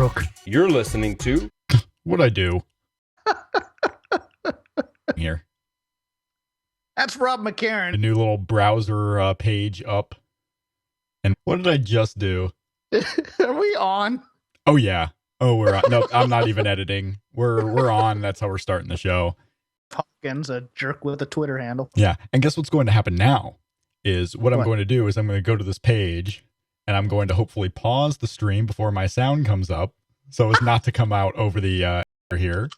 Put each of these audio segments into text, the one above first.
jerk. You're listening to What'd I do? Here. That's Rob A McCarran. new little browser page up. And what did I just do? Are we on? Oh, yeah. Oh, we're on. Nope, I'm not even editing. We're on. That's how we're starting the show. Hawkins, a jerk with a Twitter handle. Yeah. And guess what's going to happen now is what I'm What? going to do is I'm going to go to this page and I'm going to hopefully pause the stream before my sound comes up so as not to come out over the here.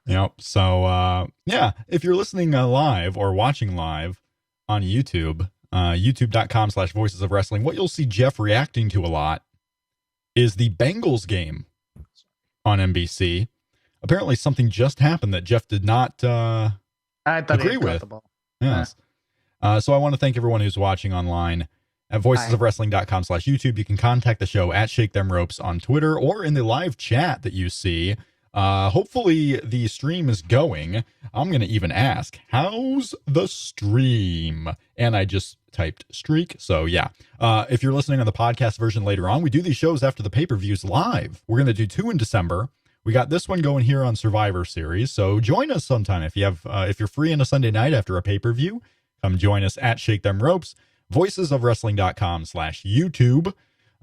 Yep. So, yeah, if you're listening live or watching live on YouTube, youtube.com/voices of wrestling, what you'll see Jeff reacting to a lot is the Bengals game on NBC. Apparently something just happened that Jeff did not I thought agree he had with. the ball. Yes. So I want to thank everyone who's watching online at voicesofwrestling.com/YouTube. You can contact the show at Shake Them Ropes on Twitter or in the live chat that you see. Hopefully the stream is going. I'm going to even ask, how's the stream? And I just typed streak. So yeah, if you're listening on the podcast version later on, we do these shows after the pay-per-views live. We're going to do 2 in December. We got this one going here on Survivor Series. So join us sometime. If you have, if you're free on a Sunday night after a pay-per-view, come join us at Shake Them Ropes, voicesofwrestling.com/YouTube.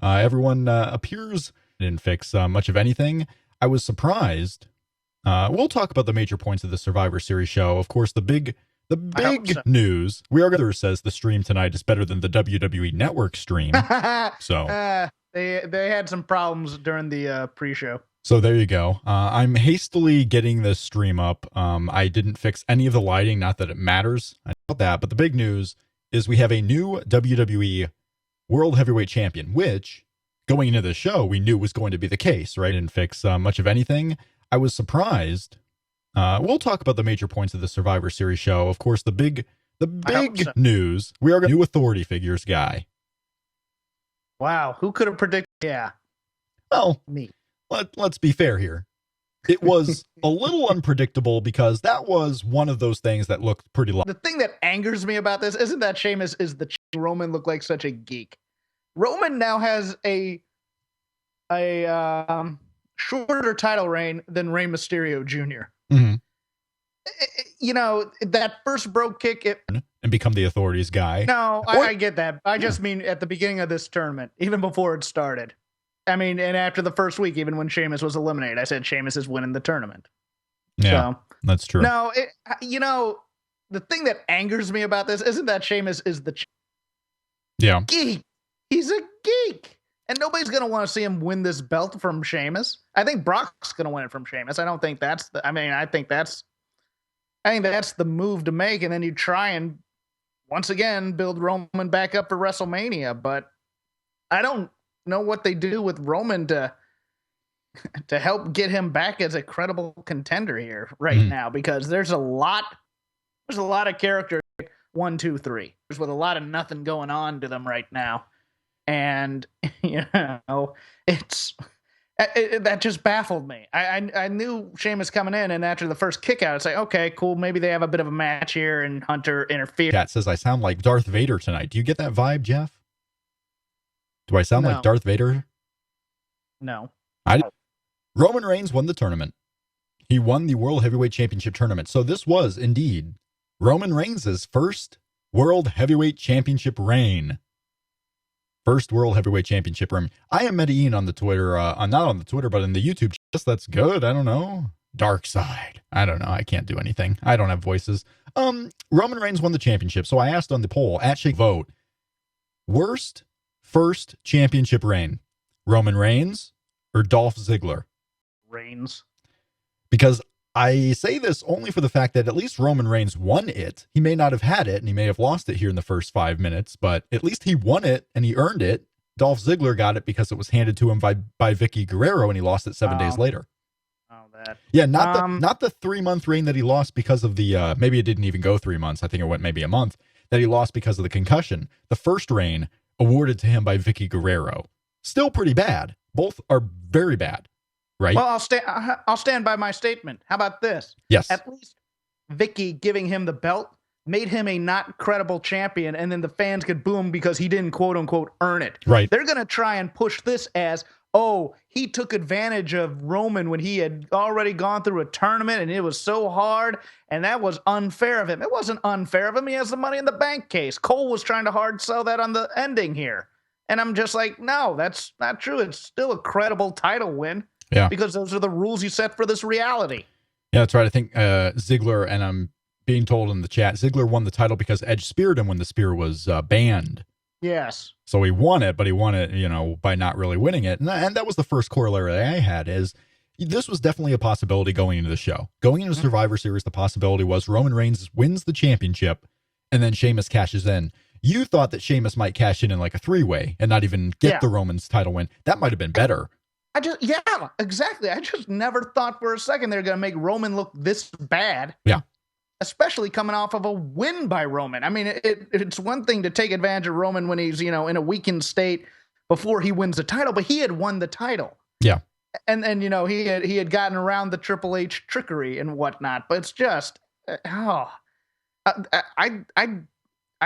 Everyone appears didn't fix much of anything. I was surprised. We'll talk about the major points of the Survivor Series show. Of course, the big news. Says the stream tonight is better than the WWE Network stream. So they had some problems during the pre-show. So there you go. I'm hastily getting this stream up. I didn't fix any of the lighting, not that it matters. I know about that, but the big news is we have a new WWE World Heavyweight Champion, which going into the show, we knew was going to be the case, right? Didn't fix much of anything. I was surprised. We'll talk about the major points of the Survivor Series show. Of course, the big news. We are going to new authority figures guy. Wow, who could have predicted? Yeah, well, me. Let's be fair here. It was a little unpredictable because that was one of those things that looked pretty The thing that angers me about this isn't that Sheamus is the Roman looked like such a geek. Roman now has a shorter title reign than Rey Mysterio Jr. Mm-hmm. You know, that first broke kick and become the authorities guy. No, I get that. I just mean at the beginning of this tournament, even before it started. I mean, and after the first week, even when Sheamus was eliminated, I said Sheamus is winning the tournament. Yeah, so, that's true. No, you know, the thing that angers me about this isn't that Sheamus is the geek. He's a geek. And nobody's going to want to see him win this belt from Sheamus. I think Brock's going to win it from Sheamus. I don't think that's I think that's the move to make. And then you try and once again build Roman back up for WrestleMania. But I don't know what they do with Roman to help get him back as a credible contender here now, because there's a lot of characters 1, 2, 3 with a lot of nothing going on to them right now. And, you know, that just baffled me. I knew Sheamus coming in, and after the first kick out, it's like, okay, cool. Maybe they have a bit of a match here and Hunter interferes. Cat says, I sound like Darth Vader tonight. Do you get that vibe, Jeff? Do I sound like Darth Vader? No. Roman Reigns won the tournament. He won the World Heavyweight Championship tournament. So this was indeed Roman Reigns' first World Heavyweight Championship reign. First World Heavyweight Championship reign. I am Medellin on the Twitter, not on the Twitter, but in the YouTube chat. That's good. I don't know. Dark side. I don't know. I can't do anything. I don't have voices. Roman Reigns won the championship. So I asked on the poll at Shake Vote, worst first championship reign, Roman Reigns or Dolph Ziggler? Reigns. Because I say this only for the fact that at least Roman Reigns won it. He may not have had it, and he may have lost it here in the first 5 minutes, but at least he won it, and he earned it. Dolph Ziggler got it because it was handed to him by Vicky Guerrero, and he lost it 7 days later. Oh, that. Yeah, not the 3-month reign that he lost because of the, maybe it didn't even go 3 months. I think it went maybe a month, that he lost because of the concussion. The first reign awarded to him by Vicky Guerrero. Still pretty bad. Both are very bad. Right. Well, I'll stand by my statement. How about this? Yes. At least Vicky giving him the belt made him a not credible champion, and then the fans could boo him because he didn't quote unquote earn it. Right. They're going to try and push this as, oh, he took advantage of Roman when he had already gone through a tournament and it was so hard, and that was unfair of him. It wasn't unfair of him. He has the Money in the Bank case. Cole was trying to hard sell that on the ending here. And I'm just like, no, that's not true. It's still a credible title win. Yeah. Because those are the rules you set for this reality. Yeah, that's right. I think Ziggler, and I'm being told in the chat, Ziggler won the title because Edge speared him when the spear was banned. Yes. So he won it, but he won it, by not really winning it. And that was the first corollary I had, is this was definitely a possibility going into the show. Going into Survivor Series, the possibility was Roman Reigns wins the championship, and then Sheamus cashes in. You thought that Sheamus might cash in like a 3-way and not even get the Roman's title win. That might have been better. Yeah, exactly. I just never thought for a second they're going to make Roman look this bad. Yeah. Especially coming off of a win by Roman. I mean, it's one thing to take advantage of Roman when he's, in a weakened state before he wins the title, but he had won the title. Yeah. And he had gotten around the Triple H trickery and whatnot, but it's just, I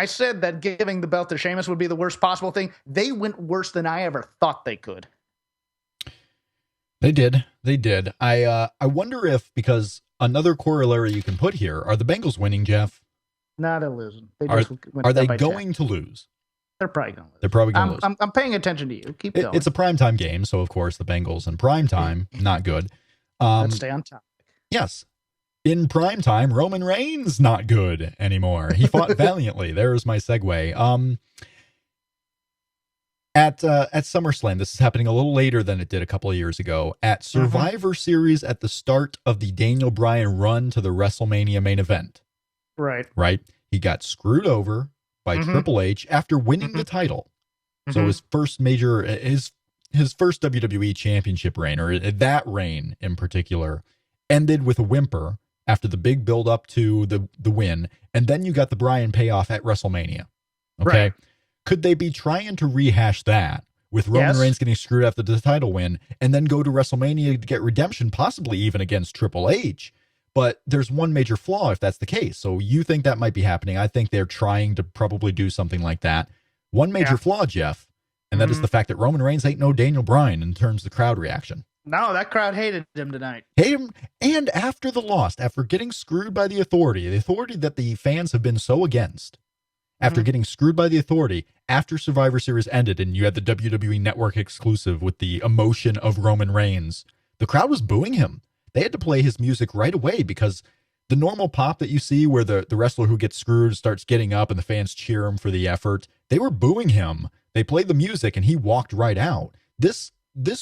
said that giving the belt to Sheamus would be the worst possible thing. They went worse than I ever thought they could. They did. I wonder if, because another corollary you can put here, are the Bengals winning, Jeff? No, they're losing. Are they going to lose? They're probably going to lose. They're probably going to lose. I'm paying attention to you. Keep going. It's a primetime game, so of course the Bengals in primetime, not good. Let's stay on topic. Yes. In primetime, Roman Reigns not good anymore. He fought valiantly. There's my segue. At SummerSlam, this is happening a little later than it did a couple of years ago. At Survivor Series, at the start of the Daniel Bryan run to the WrestleMania main event. Right. He got screwed over by Triple H after winning the title. So his first major, his first WWE championship reign, or that reign in particular, ended with a whimper after the big build up to the win. And then you got the Bryan payoff at WrestleMania. Okay. Right. Could they be trying to rehash that with Roman Reigns getting screwed after the title win and then go to WrestleMania to get redemption, possibly even against Triple H? But there's one major flaw if that's the case. So you think that might be happening. I think they're trying to probably do something like that. One major flaw, Jeff, and that is the fact that Roman Reigns ain't no Daniel Bryan in terms of the crowd reaction. No, that crowd hated him tonight. Hated him, and after the loss, after getting screwed by the authority that the fans have been so against, after getting screwed by the authority, after Survivor Series ended and you had the WWE Network exclusive with the emotion of Roman Reigns, the crowd was booing him. They had to play his music right away because the normal pop that you see where the wrestler who gets screwed starts getting up and the fans cheer him for the effort, they were booing him. They played the music and he walked right out. This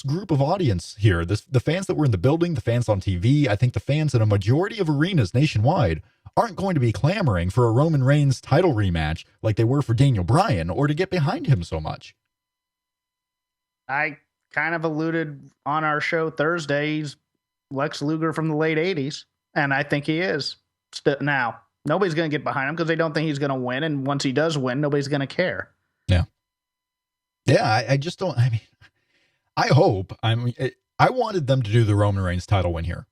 group of audience here, the fans that were in the building, the fans on TV, I think the fans in a majority of arenas nationwide aren't going to be clamoring for a Roman Reigns title rematch like they were for Daniel Bryan or to get behind him so much. I kind of alluded on our show Thursday, he's Lex Luger from the late 80s, and I think he is. Now, nobody's going to get behind him because they don't think he's going to win, and once he does win, nobody's going to care. Yeah. Yeah, I just don't, I mean, I hope, I wanted them to do the Roman Reigns title win here.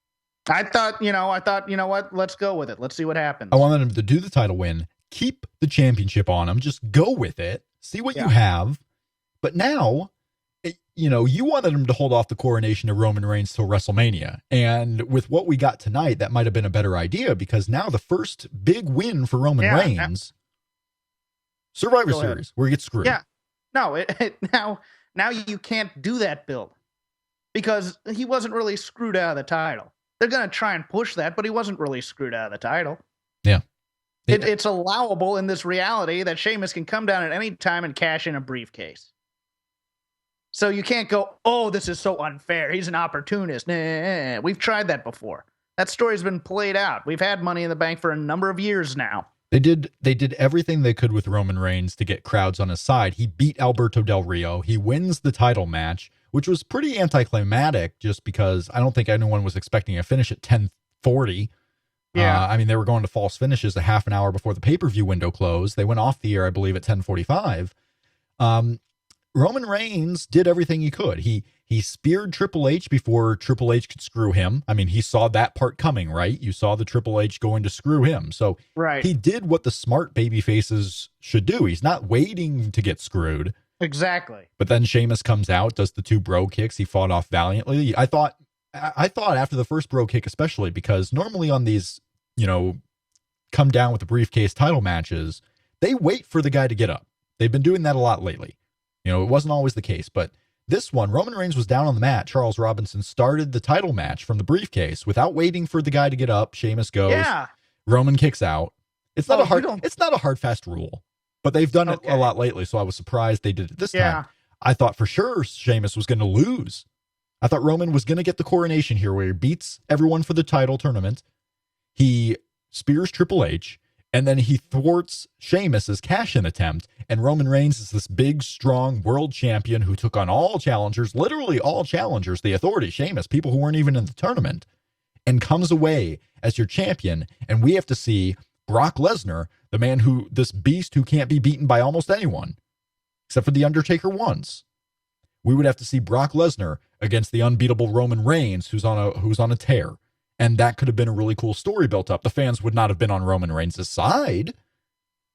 I thought, you know what? Let's go with it. Let's see what happens. I wanted him to do the title win, keep the championship on him, just go with it, see what you have. But now, you wanted him to hold off the coronation of Roman Reigns till WrestleMania. And with what we got tonight, that might have been a better idea because now the first big win for Roman Reigns, Survivor Series, where he gets screwed. Yeah. No, now you can't do that build because he wasn't really screwed out of the title. They're going to try and push that, but he wasn't really screwed out of the title. Yeah. It's allowable in this reality that Sheamus can come down at any time and cash in a briefcase. So you can't go, oh, this is so unfair. He's an opportunist. Nah, we've tried that before. That story's been played out. We've had Money in the Bank for a number of years now. They did everything they could with Roman Reigns to get crowds on his side. He beat Alberto Del Rio. He wins the title match, which was pretty anticlimactic just because I don't think anyone was expecting a finish at 10:40. Yeah. I mean, they were going to false finishes a half an hour before the pay-per-view window closed. They went off the air, I believe, at 10:45. Roman Reigns did everything he could. He speared Triple H before Triple H could screw him. I mean, he saw that part coming, right? You saw the Triple H going to screw him. So right. He did what the smart baby faces should do. He's not waiting to get screwed. Exactly. But then Sheamus comes out, does the 2 bro kicks. He fought off valiantly. I thought after the first bro kick, especially because normally on these, come down with the briefcase title matches, they wait for the guy to get up. They've been doing that a lot lately. It wasn't always the case, but this one, Roman Reigns was down on the mat. Charles Robinson started the title match from the briefcase without waiting for the guy to get up. Sheamus goes. Yeah. Roman kicks out. It's not a hard fast rule, but they've done it a lot lately. So I was surprised they did it this time. I thought for sure Sheamus was going to lose. I thought Roman was going to get the coronation here where he beats everyone for the title tournament. He spears Triple H. And then he thwarts Sheamus's cash-in attempt, and Roman Reigns is this big, strong world champion who took on all challengers, literally all challengers, the Authority, Sheamus, people who weren't even in the tournament, and comes away as your champion. And we have to see Brock Lesnar, the man this beast who can't be beaten by almost anyone, except for The Undertaker once. We would have to see Brock Lesnar against the unbeatable Roman Reigns, who's on a tear. And that could have been a really cool story built up. The fans would not have been on Roman Reigns' side,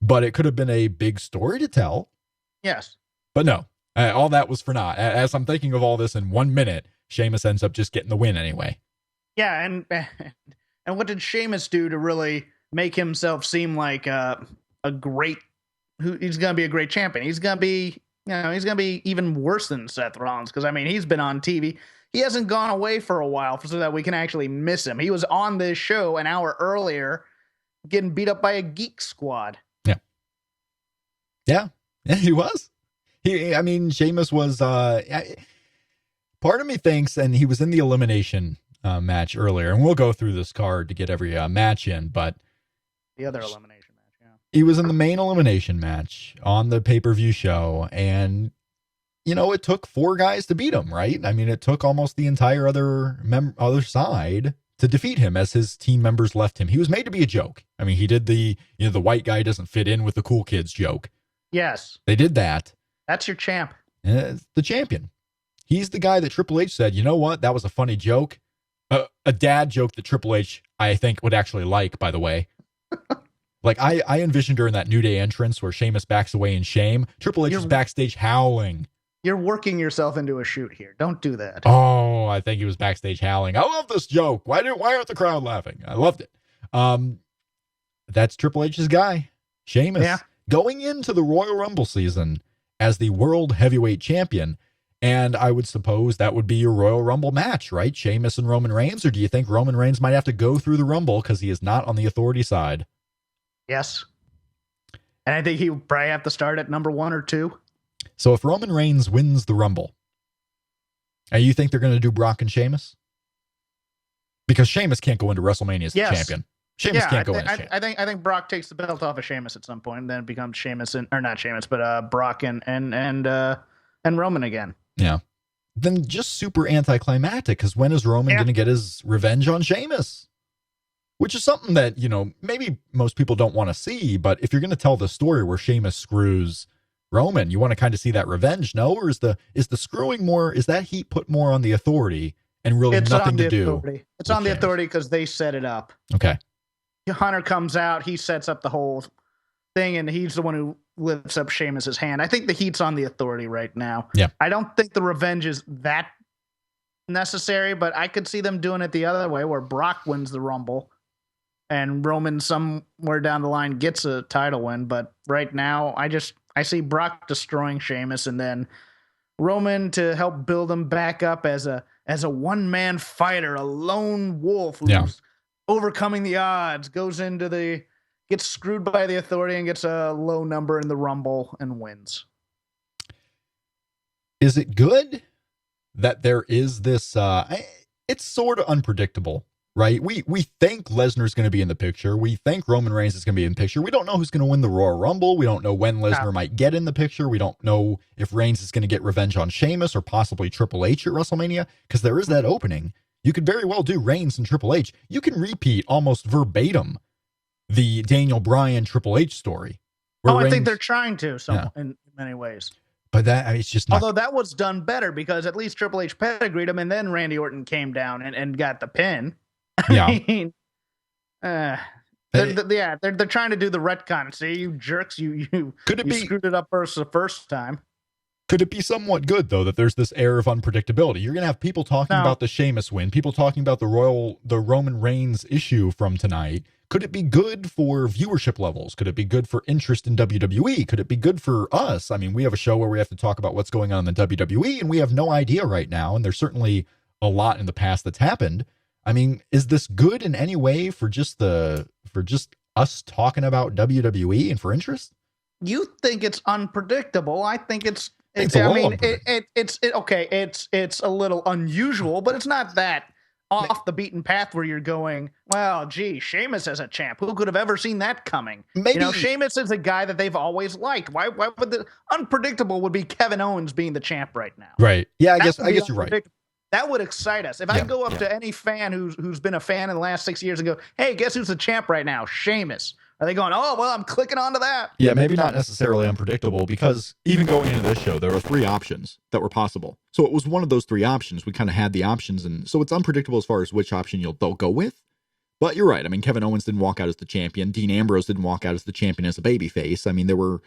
but it could have been a big story to tell. Yes. But no, all that was for naught. As I'm thinking of all this in 1 minute, Sheamus ends up just getting the win anyway. Yeah, and what did Sheamus do to really make himself seem like he's going to be a great champion? He's going to be, he's going to be even worse than Seth Rollins because, he's been on TV. He hasn't gone away for a while so that we can actually miss him. He was on this show an hour earlier getting beat up by a geek squad. Yeah, he was. Sheamus was, part of me thinks, and he was in the elimination match earlier, and we'll go through this card to get every match in, but the other elimination match, yeah. He was in the main elimination match on the pay-per-view show, and it took 4 guys to beat him, right? It took almost the entire other side to defeat him as his team members left him. He was made to be a joke. He did the white guy doesn't fit in with the cool kids joke. Yes. They did that. That's your champ. The champion. He's the guy that Triple H said, you know what? That was a funny joke. A dad joke that Triple H, I think, would actually like, by the way. Like, I envisioned during that New Day entrance where Sheamus backs away in shame. Triple H is backstage howling. You're working yourself into a shoot here. Don't do that. Oh, I think he was backstage howling. I love this joke. Why aren't the crowd laughing? I loved it. That's Triple H's guy, Sheamus, going into the Royal Rumble season as the World Heavyweight Champion. And I would suppose that would be your Royal Rumble match, right? Sheamus and Roman Reigns? Or do you think Roman Reigns might have to go through the Rumble because he is not on the Authority side? Yes. And I think he would probably have to start at number 1 or 2. So if Roman Reigns wins the Rumble, you think they're going to do Brock and Sheamus? Because Sheamus can't go into WrestleMania as the champion. Sheamus can't go in as champion. I think Brock takes the belt off of Sheamus at some point, and then it becomes Sheamus or not Sheamus, but Brock and Roman again. Yeah. Then just super anticlimactic, because when is Roman going to get his revenge on Sheamus? Which is something that, maybe most people don't want to see, but if you're going to tell the story where Sheamus screws Roman, you want to kind of see that revenge, no? Or is the screwing more, is that heat put more on the Authority and really nothing to do? It's on the Authority because they set it up. Okay. Hunter comes out, he sets up the whole thing, and he's the one who lifts up Sheamus's hand. I think the heat's on the Authority right now. Yeah. I don't think the revenge is that necessary, but I could see them doing it the other way where Brock wins the Rumble and Roman somewhere down the line gets a title win. But right now, I see Brock destroying Sheamus and then Roman to help build him back up as a one-man fighter, a lone wolf who's overcoming the odds, gets screwed by the Authority and gets a low number in the Rumble and wins. Is it good that there is this, it's sort of unpredictable, right? We think Lesnar's going to be in the picture. We think Roman Reigns is going to be in the picture. We don't know who's going to win the Royal Rumble. We don't know when Lesnar might get in the picture. We don't know if Reigns is going to get revenge on Sheamus or possibly Triple H at WrestleMania, because there is that opening. You could very well do Reigns and Triple H. You can repeat almost verbatim the Daniel Bryan Triple H story. I think they're trying to in many ways. But it's just not. Although that was done better because at least Triple H pedigreed him, and then Randy Orton came down and got the pin. I mean, they're trying to do the retcon. See, you jerks, you screwed it up the first time. Could it be somewhat good, though, that there's this air of unpredictability? You're going to have people talking about the Sheamus win, people talking about the Roman Reigns issue from tonight. Could it be good for viewership levels? Could it be good for interest in WWE? Could it be good for us? I mean, we have a show where we have to talk about what's going on in the WWE, and we have no idea right now, and there's certainly a lot in the past that's happened. I mean, is this good in any way for just us talking about WWE and for interest? You think it's unpredictable. I think it's it's a little unusual, but it's not that off the beaten path where you're going, well, gee, Sheamus as a champ. Who could have ever seen that coming? Maybe Sheamus is a guy that they've always liked. Why would the unpredictable would be Kevin Owens being the champ right now? Right. Yeah, I guess you're right. That would excite us. If I go up to any fan who's been a fan in the last 6 years and go, hey, guess who's the champ right now? Sheamus. Are they going, oh, well, I'm clicking onto that? Yeah, maybe not necessarily unpredictable, because even going into this show, there were 3 options that were possible. So it was one of those 3 options. We kind of had the options, and so it's unpredictable as far as which option they'll go with. But you're right. I mean, Kevin Owens didn't walk out as the champion. Dean Ambrose didn't walk out as the champion as a babyface. I mean, there were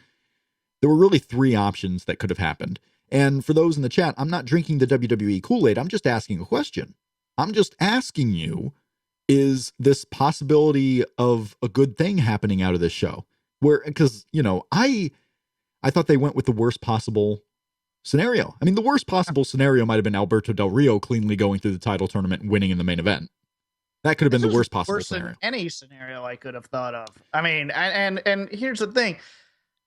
really 3 options that could have happened. And for those in the chat, I'm not drinking the WWE Kool-Aid. I'm just asking a question. I'm just asking you, is this possibility of a good thing happening out of this show? Because, I thought they went with the worst possible scenario. I mean, the worst possible scenario might have been Alberto Del Rio cleanly going through the title tournament and winning in the main event. That could have been the worst possible scenario. Any scenario I could have thought of. I mean, and here's the thing.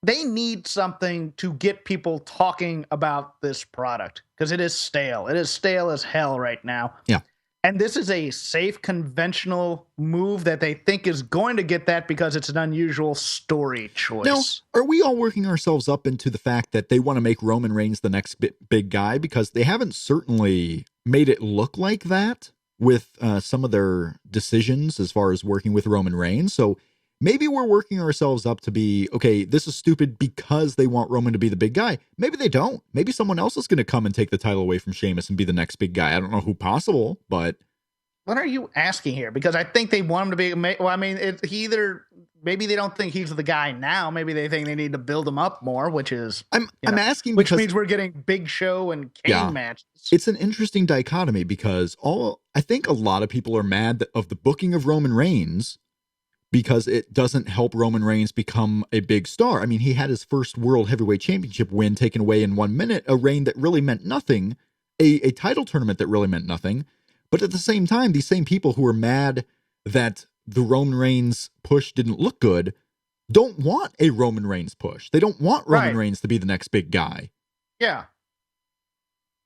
They need something to get people talking about this product because it is stale. It is stale as hell right now. Yeah. And this is a safe, conventional move that they think is going to get that because it's an unusual story choice. Now, are we all working ourselves up into the fact that they want to make Roman Reigns the next big guy? Because they haven't certainly made it look like that with some of their decisions as far as working with Roman Reigns. So maybe we're working ourselves up to be, okay, this is stupid because they want Roman to be the big guy. Maybe they don't. Maybe someone else is going to come and take the title away from Sheamus and be the next big guy. I don't know who possible, but... What are you asking here? Because I think they want him to be... Well, I mean, maybe they don't think he's the guy now. Maybe they think they need to build him up more, which is... I'm asking because... Which means we're getting Big Show and Kane matches. It's an interesting dichotomy because I think a lot of people are mad of the booking of Roman Reigns because it doesn't help Roman Reigns become a big star. I mean, he had his first World Heavyweight Championship win taken away in 1 minute, a reign that really meant nothing, a title tournament that really meant nothing. But at the same time, these same people who are mad that the Roman Reigns push didn't look good don't want a Roman Reigns push. They don't want Roman Reigns to be the next big guy. Yeah.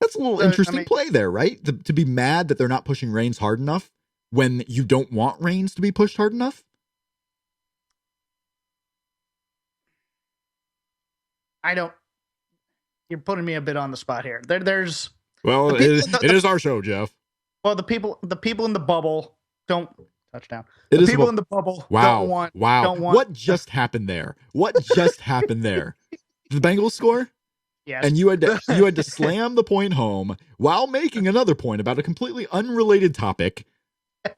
That's a little interesting play there, right? To be mad that they're not pushing Reigns hard enough when you don't want Reigns to be pushed hard enough? You're putting me a bit on the spot here. There's... Well, it is our show, Jeff. Well, the people in the bubble don't touchdown. The people in the bubble don't want. What just happened there? What just happened there? Did the Bengals score? Yes. And you had to slam the point home while making another point about a completely unrelated topic.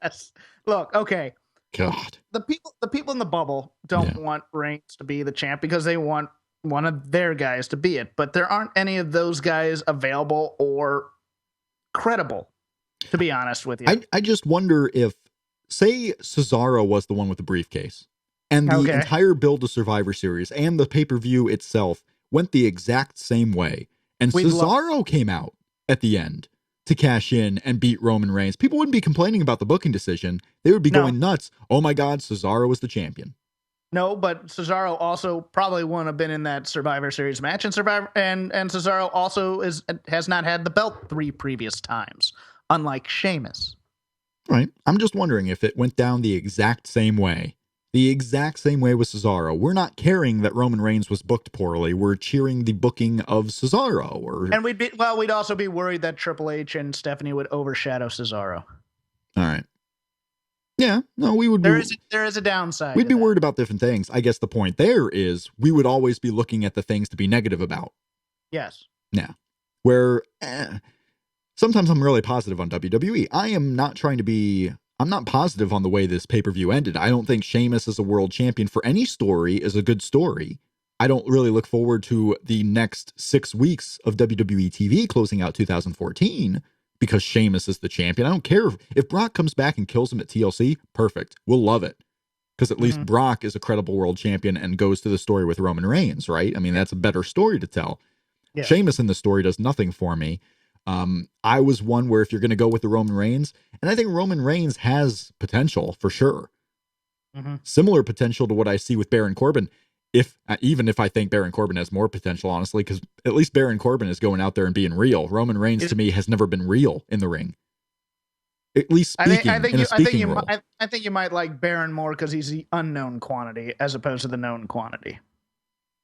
Yes. Look, okay. God. The people in the bubble don't want Reigns to be the champ because they want one of their guys to be it. But there aren't any of those guys available or credible. To be honest with you, I just wonder if, say, Cesaro was the one with the briefcase, and the entire build to Survivor Series and the pay-per-view itself went the exact same way, and Cesaro came out at the end to cash in and beat Roman Reigns. People wouldn't be complaining about the booking decision. They would be going nuts. Oh my God, Cesaro was the champion. No, but Cesaro also probably wouldn't have been in that Survivor Series match, and Cesaro also has not had the belt 3 previous times. Unlike Sheamus. Right. I'm just wondering if it went down the exact same way. The exact same way with Cesaro. We're not caring that Roman Reigns was booked poorly. We're cheering the booking of Cesaro. And we'd also be worried that Triple H and Stephanie would overshadow Cesaro. All right. Yeah. No, we would there is a downside. We'd be worried about different things. I guess the point there is we would always be looking at the things to be negative about. Yes. Yeah. Where sometimes I'm really positive on WWE. I'm not positive on the way this pay-per-view ended. I don't think Sheamus as a world champion for any story is a good story. I don't really look forward to the next 6 weeks of WWE TV closing out 2014 because Sheamus is the champion. I don't care if Brock comes back and kills him at TLC, perfect. We'll love it. Because at least Brock is a credible world champion and goes to the story with Roman Reigns, right? I mean, that's a better story to tell. Yes. Sheamus in the story does nothing for me. I was one where if you're going to go with the Roman Reigns, and I think Roman Reigns has potential for sure. Similar potential to what I see with Baron Corbin. Even if I think Baron Corbin has more potential, honestly, because at least Baron Corbin is going out there and being real. Roman Reigns to me has never been real in the ring. At least speaking, I think you might like Baron more because he's the unknown quantity as opposed to the known quantity.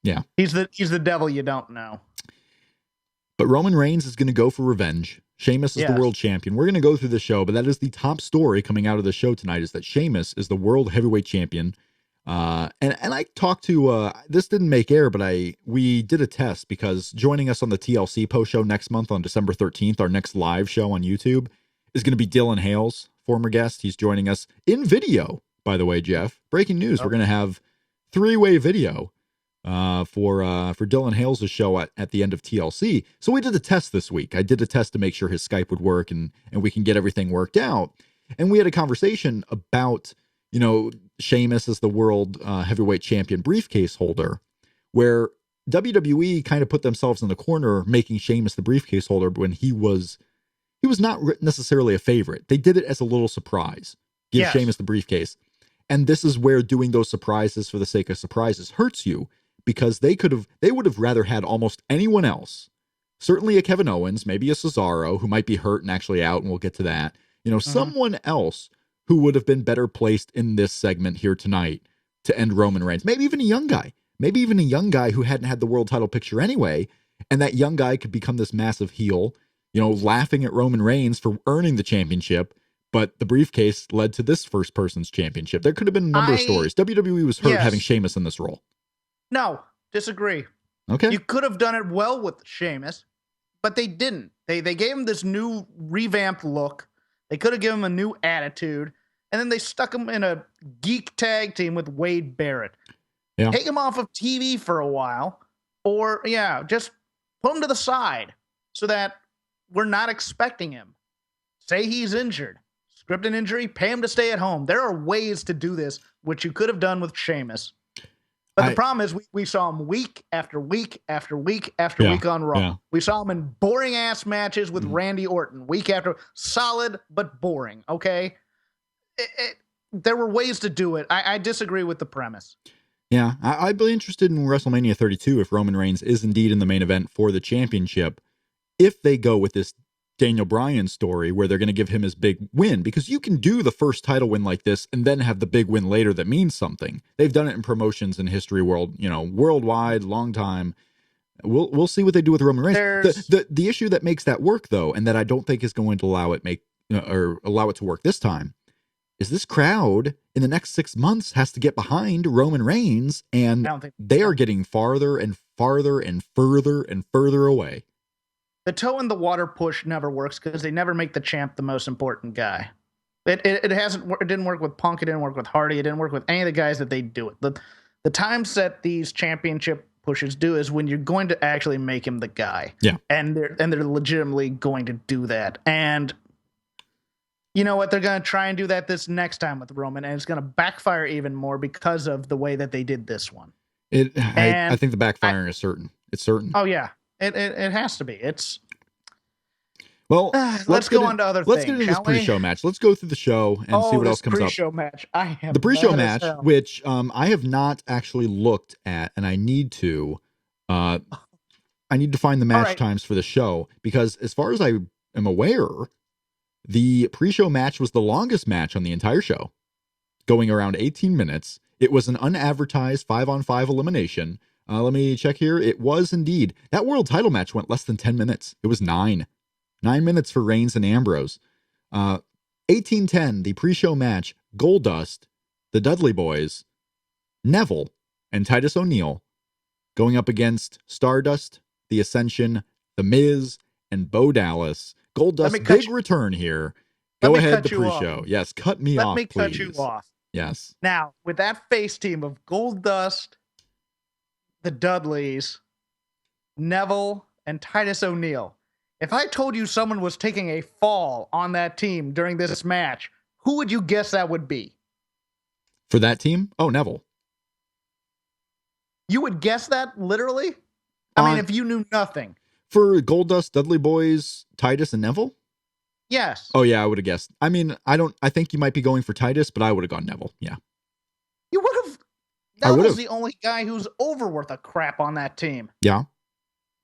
Yeah, he's the devil you don't know. But Roman Reigns is going to go for revenge. Sheamus is the world champion. We're going to go through the show, but that is the top story coming out of the show tonight: is that Sheamus is the world heavyweight champion. And I talked to this didn't make air, but we did a test because joining us on the TLC post show next month on December 13th, our next live show on YouTube, is going to be Dylan Hales, former guest. He's joining us in video, by the way, Jeff. Breaking news. We're going to have 3-way video for Dylan Hales' show at the end of TLC. So we did a test this week. I did a test to make sure his Skype would work and we can get everything worked out. And we had a conversation about, Sheamus as the world heavyweight champion briefcase holder, where WWE kind of put themselves in the corner making Sheamus the briefcase holder when he was not necessarily a favorite. They did it as a little surprise. Give Sheamus the briefcase. And this is where doing those surprises for the sake of surprises hurts you, because they would have rather had almost anyone else. Certainly a Kevin Owens, maybe a Cesaro, who might be hurt and actually out, and we'll get to that. Someone else who would have been better placed in this segment here tonight to end Roman Reigns. Maybe even a young guy. Maybe even a young guy who hadn't had the world title picture anyway, and that young guy could become this massive heel, laughing at Roman Reigns for earning the championship, but the briefcase led to this first person's championship. There could have been a number of stories. WWE was hurt having Sheamus in this role. No, disagree. Okay. You could have done it well with Sheamus, but they didn't. They gave him this new revamped look. They could have given him a new attitude, and then they stuck him in a geek tag team with Wade Barrett. Yeah. Take him off of TV for a while, or just put him to the side so that we're not expecting him. Say he's injured. Script an injury, pay him to stay at home. There are ways to do this, which you could have done with Sheamus. But the problem is we saw him week after week after week after week on Raw. Yeah. We saw him in boring-ass matches with Randy Orton, week after. Solid, but boring, okay? There were ways to do it. I disagree with the premise. Yeah, I'd be interested in WrestleMania 32 if Roman Reigns is indeed in the main event for the championship, if they go with this Daniel Bryan story where they're going to give him his big win, because you can do the first title win like this and then have the big win later that means something. They've done it in promotions in history worldwide, long time. We'll see what they do with Roman Reigns. The issue that makes that work, though, and that I don't think is going to allow it to work this time, is this crowd in the next 6 months has to get behind Roman Reigns, and they are getting farther and farther and further and further away. The toe in the water push never works because they never make the champ the most important guy. It didn't work with Punk. It didn't work with Hardy. It didn't work with any of the guys that they do it. The times that these championship pushes do is when you're going to actually make him the guy. Yeah. And they're legitimately going to do that. And you know what? They're going to try and do that this next time with Roman, and it's going to backfire even more because of the way that they did this one. I think the backfiring is certain. It's certain. Oh yeah. It has to be. It's let's go on to other things. Let's get into this pre-show match. Let's go through the show and see what else comes up. Pre-show match. The pre-show match, which I have not actually looked at, and I need to. I need to find the match times for the show because, as far as I am aware, the pre-show match was the longest match on the entire show, going around 18 minutes. It was an unadvertised 5-on-5 elimination. Let me check here. It was indeed. That world title match went less than 10 minutes. It was 9 minutes for Reigns and Ambrose. 18:10, the pre-show match, Goldust, the Dudley Boys, Neville, and Titus O'Neil going up against Stardust, The Ascension, The Miz, and Bo Dallas. Goldust big return here. Go ahead, the pre-show. Yes, cut me off, please. Let me cut you off. Yes. Now, with that face team of Goldust, the Dudleys, Neville, and Titus O'Neil, if I told you someone was taking a fall on that team during this match, who would you guess that would be? For that team? Oh, Neville. You would guess that, literally? I mean, if you knew nothing. For Goldust, Dudley Boys, Titus, and Neville? Yes. Oh, yeah, I would have guessed. I mean, I think you might be going for Titus, but I would have gone Neville. Yeah. You would have. Neville's the only guy who's over worth a crap on that team. Yeah.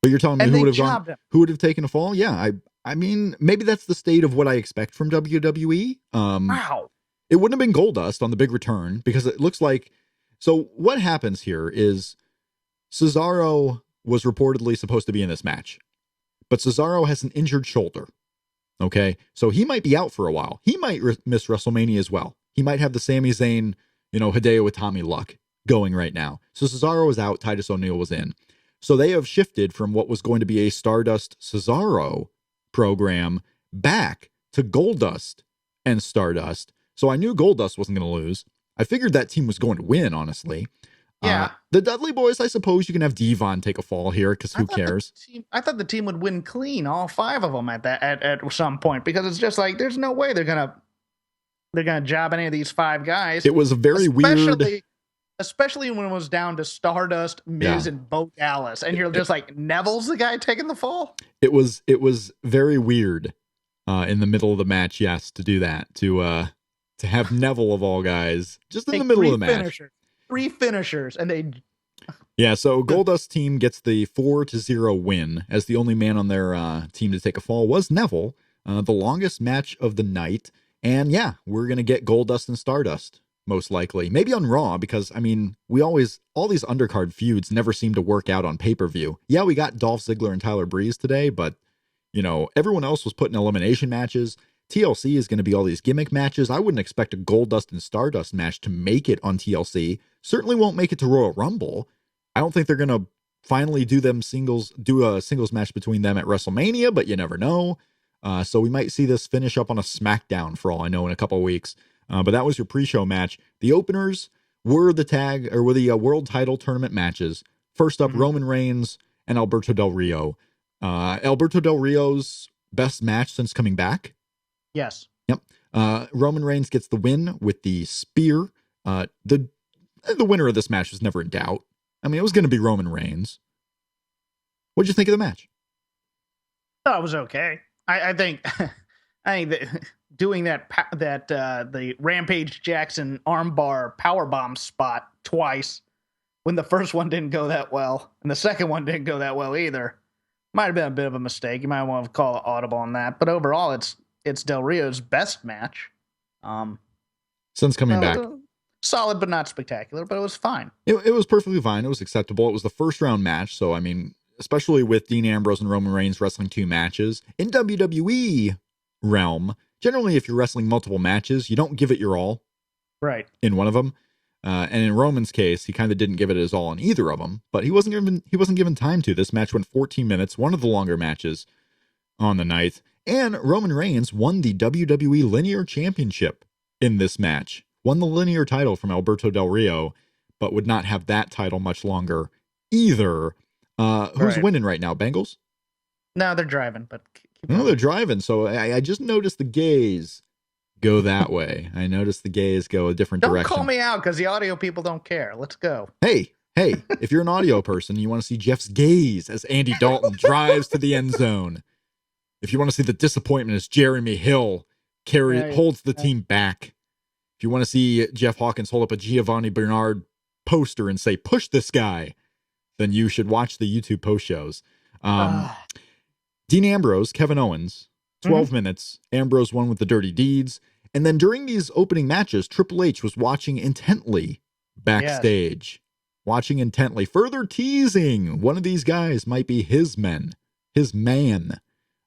But you're telling me who would have taken a fall? Yeah. I mean, maybe that's the state of what I expect from WWE. Wow. It wouldn't have been Goldust on the big return because it looks like. So what happens here is Cesaro was reportedly supposed to be in this match, but Cesaro has an injured shoulder. Okay, so he might be out for a while. He might miss WrestleMania as well. He might have the Sami Zayn, Hideo Itami luck going right now. So Cesaro was out, Titus O'Neil was in. So they have shifted from what was going to be a Stardust Cesaro program back to Goldust and Stardust. So I knew Goldust wasn't going to lose. I figured that team was going to win, honestly. Yeah. The Dudley Boys, I suppose you can have Devon take a fall here because who cares? I thought the team would win clean, all 5 of them at some point, because it's just like there's no way they're gonna job any of these 5 guys. It was a very weird, especially when it was down to Stardust, Miz, and Bo Dallas, and you're just like, Neville's the guy taking the fall. It was very weird in the middle of the match. Yes, to do that to have Neville of all guys just in the middle of the match. 3 finishers, and they. Yeah, so Goldust team gets the 4-0 win, as the only man on their team to take a fall was Neville, the longest match of the night. And yeah, we're going to get Goldust and Stardust, most likely. Maybe on Raw, because, I mean, all these undercard feuds never seem to work out on pay-per-view. Yeah, we got Dolph Ziggler and Tyler Breeze today, but, everyone else was put in elimination matches. TLC is going to be all these gimmick matches. I wouldn't expect a Goldust and Stardust match to make it on TLC. Certainly won't make it to Royal Rumble. I don't think they're going to finally do a singles match between them at WrestleMania, but you never know. So we might see this finish up on a SmackDown for all I know in a couple of weeks. But that was your pre-show match. The openers were the world title tournament matches. First up, Roman Reigns and Alberto Del Rio. Alberto Del Rio's best match since coming back. Yes. Yep. Roman Reigns gets the win with the spear. The winner of this match was never in doubt. I mean, it was going to be Roman Reigns. What'd you think of the match? Oh, it was okay. I think that doing the Rampage Jackson armbar powerbomb spot twice, when the first one didn't go that well and the second one didn't go that well either, might have been a bit of a mistake. You might want to call it audible on that. But overall, it's Del Rio's best match since coming back. Solid, but not spectacular, but it was fine. It was perfectly fine. It was acceptable. It was the first round match. So, I mean, especially with Dean Ambrose and Roman Reigns wrestling 2 matches in WWE realm, generally, if you're wrestling multiple matches, you don't give it your all. Right. In one of them. And in Roman's case, he kind of didn't give it his all in either of them, but he wasn't given time to. This match went 14 minutes, one of the longer matches on the night. And Roman Reigns won the WWE Linear Championship in this match. Won the linear title from Alberto Del Rio, but would not have that title much longer either. Who's winning right now? Bengals? No, they're driving, but no, they're driving. So I just noticed the gays go that way. I noticed the gays go a different direction. Don't call me out because the audio people don't care. Let's go. Hey, if you're an audio person, you want to see Jeff's gaze as Andy Dalton drives to the end zone. If you want to see the disappointment as Jeremy Hill holds the team back. If you want to see Jeff Hawkins hold up a Giovanni Bernard poster and say, push this guy, then you should watch the YouTube post shows. Dean Ambrose, Kevin Owens, 12 minutes. Ambrose won with the dirty deeds. And then during these opening matches, Triple H was watching intently backstage. Yes. Watching intently. Further teasing one of these guys might be his man.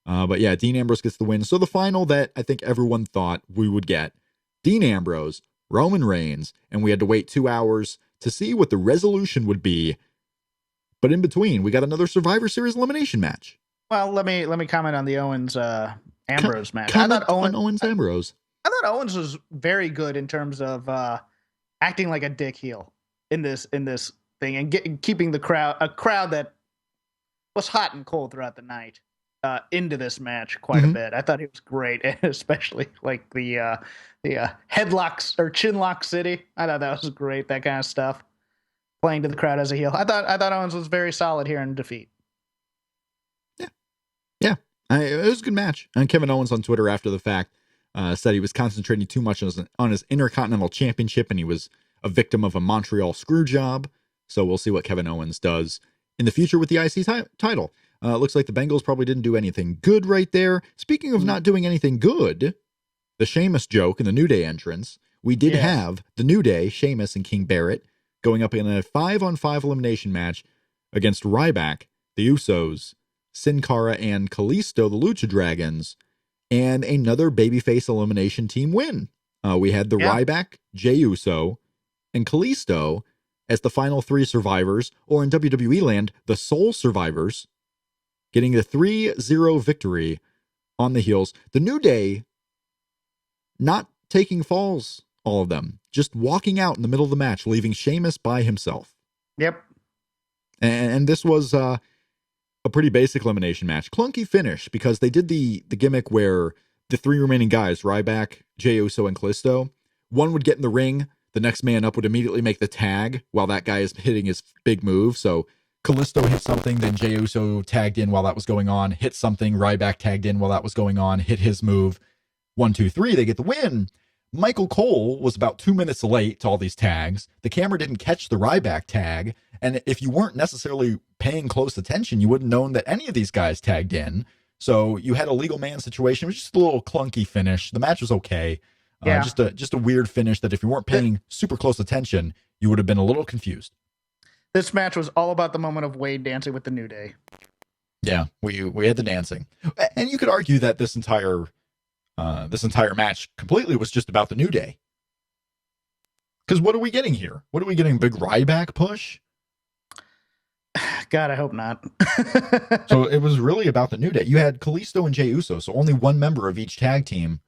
But yeah, Dean Ambrose gets the win. So the final that I think everyone thought we would get, Dean Ambrose, Roman Reigns, and we had to wait 2 hours to see what the resolution would be But in between, we got another Survivor Series elimination match. Well, let me comment on the Owens Ambrose match. I thought Owens Ambrose. I thought Owens was very good in terms of acting like a dick heel in this thing and keeping a crowd that was hot and cold throughout the night into this match quite a bit. I thought he was great, especially like the headlocks or chinlock city. I thought that was great. That kind of stuff, playing to the crowd as a heel. I thought Owens was very solid here in defeat. Yeah, it was a good match. And Kevin Owens on Twitter after the fact said he was concentrating too much on his Intercontinental Championship and he was a victim of a Montreal screw job. So we'll see what Kevin Owens does in the future with the IC title. Looks like the Bengals probably didn't do anything good right there. Speaking of not doing anything good, the Sheamus joke in the New Day entrance, we did have the New Day, Sheamus and King Barrett, going up in a 5-on-5 elimination match against Ryback, the Usos, Sin Cara, and Kalisto, the Lucha Dragons, and another babyface elimination team win. We had the Ryback, Jey Uso, and Kalisto as the final 3 survivors, or in WWE land, the sole survivors, getting the 3-0 victory on the heels. The New Day not taking falls, all of them, just walking out in the middle of the match, leaving Sheamus by himself. Yep. And this was a pretty basic elimination match. Clunky finish because they did the gimmick where the 3 remaining guys, Ryback, Jey Uso, and Kalisto, one would get in the ring, the next man up would immediately make the tag while that guy is hitting his big move. So Kalisto hit something, then Jey Uso tagged in while that was going on, hit something, Ryback tagged in while that was going on, hit his move. 1, 2, 3, they get the win. Michael Cole was about 2 minutes late to all these tags. The camera didn't catch the Ryback tag. And if you weren't necessarily paying close attention, you wouldn't known that any of these guys tagged in. So you had a legal man situation. It was just a little clunky finish. The match was okay. Yeah. Just a weird finish that if you weren't paying super close attention, you would have been a little confused. This match was all about the moment of Wade dancing with the New Day. Yeah, we had the dancing. And you could argue that this entire match completely was just about the New Day. Because what are we getting here? What are we getting? Big Ryback push? God, I hope not. So it was really about the New Day. You had Kalisto and Jey Uso, so only one member of each tag team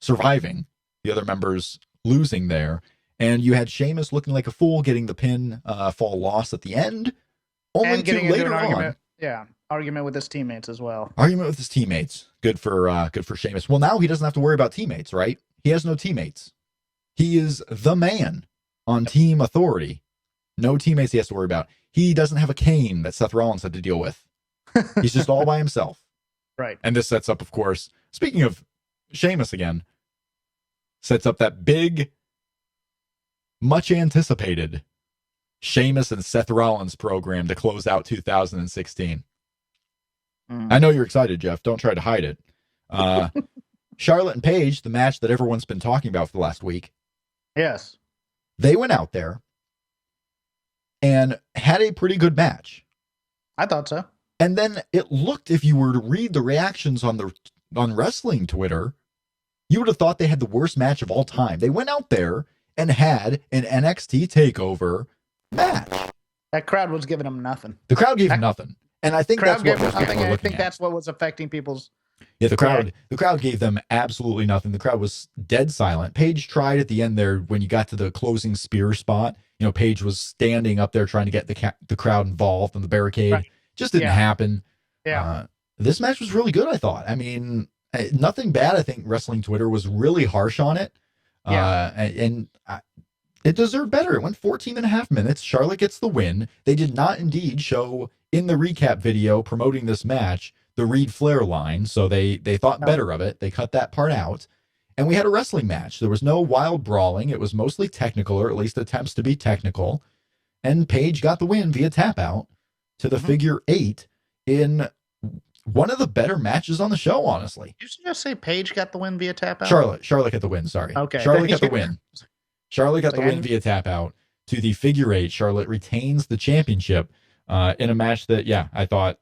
surviving, the other members losing there. And you had Sheamus looking like a fool, getting the pin fall loss at the end. Only to later on. Yeah, argument with his teammates as well. Argument with his teammates. Good for Sheamus. Well, now he doesn't have to worry about teammates, right? He has no teammates. He is the man on Team Authority. No teammates he has to worry about. He doesn't have a cane that Seth Rollins had to deal with. He's just all by himself. Right. And this sets up, of course, speaking of Sheamus again, sets up that big, much anticipated Sheamus and Seth Rollins program to close out 2016. I know you're excited, Jeff. Don't try to hide it. Charlotte and Paige, the match that everyone's been talking about for the last week. Yes. They went out there and had a pretty good match. I thought so. And then it looked, if you were to read the reactions on wrestling Twitter, you would have thought they had the worst match of all time. They went out there and had an NXT TakeOver match. That crowd was giving them nothing. The crowd gave them nothing. And I think that's what most people were looking at. I think that's what was affecting people's... Yeah, the crowd gave them absolutely nothing. The crowd was dead silent. Paige tried at the end there when you got to the closing spear spot. You know, Paige was standing up there trying to get the crowd involved in the barricade. Right. Just didn't happen. Yeah. This match was really good, I thought. I mean, nothing bad. I think Wrestling Twitter was really harsh on it. It deserved better. It went 14 and a half minutes. Charlotte gets the win. They did not indeed show in the recap video promoting this match the Reed Flair line, so they thought better of it. They cut that part out, and we had a wrestling match. There was no wild brawling. It was mostly technical, or at least attempts to be technical, and Paige got the win via tap out to the figure 8 in one of the better matches on the show, honestly. Did you just say Paige got the win via tap out? Charlotte got the win, sorry. Okay. Charlotte got the win. Charlotte got the win via tap out to the figure 8. Charlotte retains the championship in a match that, I thought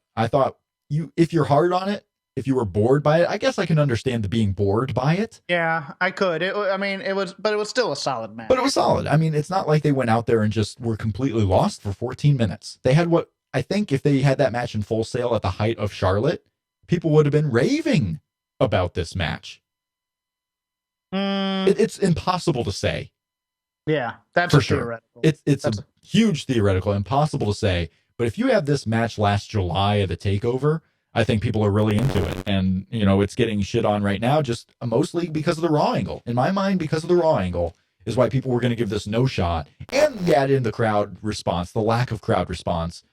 if you're hard on it, if you were bored by it, I guess I can understand the being bored by it. Yeah, I could. It was still a solid match. But it was solid. I mean, it's not like they went out there and just were completely lost for 14 minutes. They had what I think if they had that match in Full Sail at the height of Charlotte, people would have been raving about this match. It's impossible to say. Yeah, that's for a sure. Theoretical. It's a huge theoretical, impossible to say. But if you have this match last July at the TakeOver, I think people are really into it. And, it's getting shit on right now just mostly because of the Raw angle. In my mind, because of the Raw angle is why people were going to give this no shot. And add in the crowd response, the lack of crowd response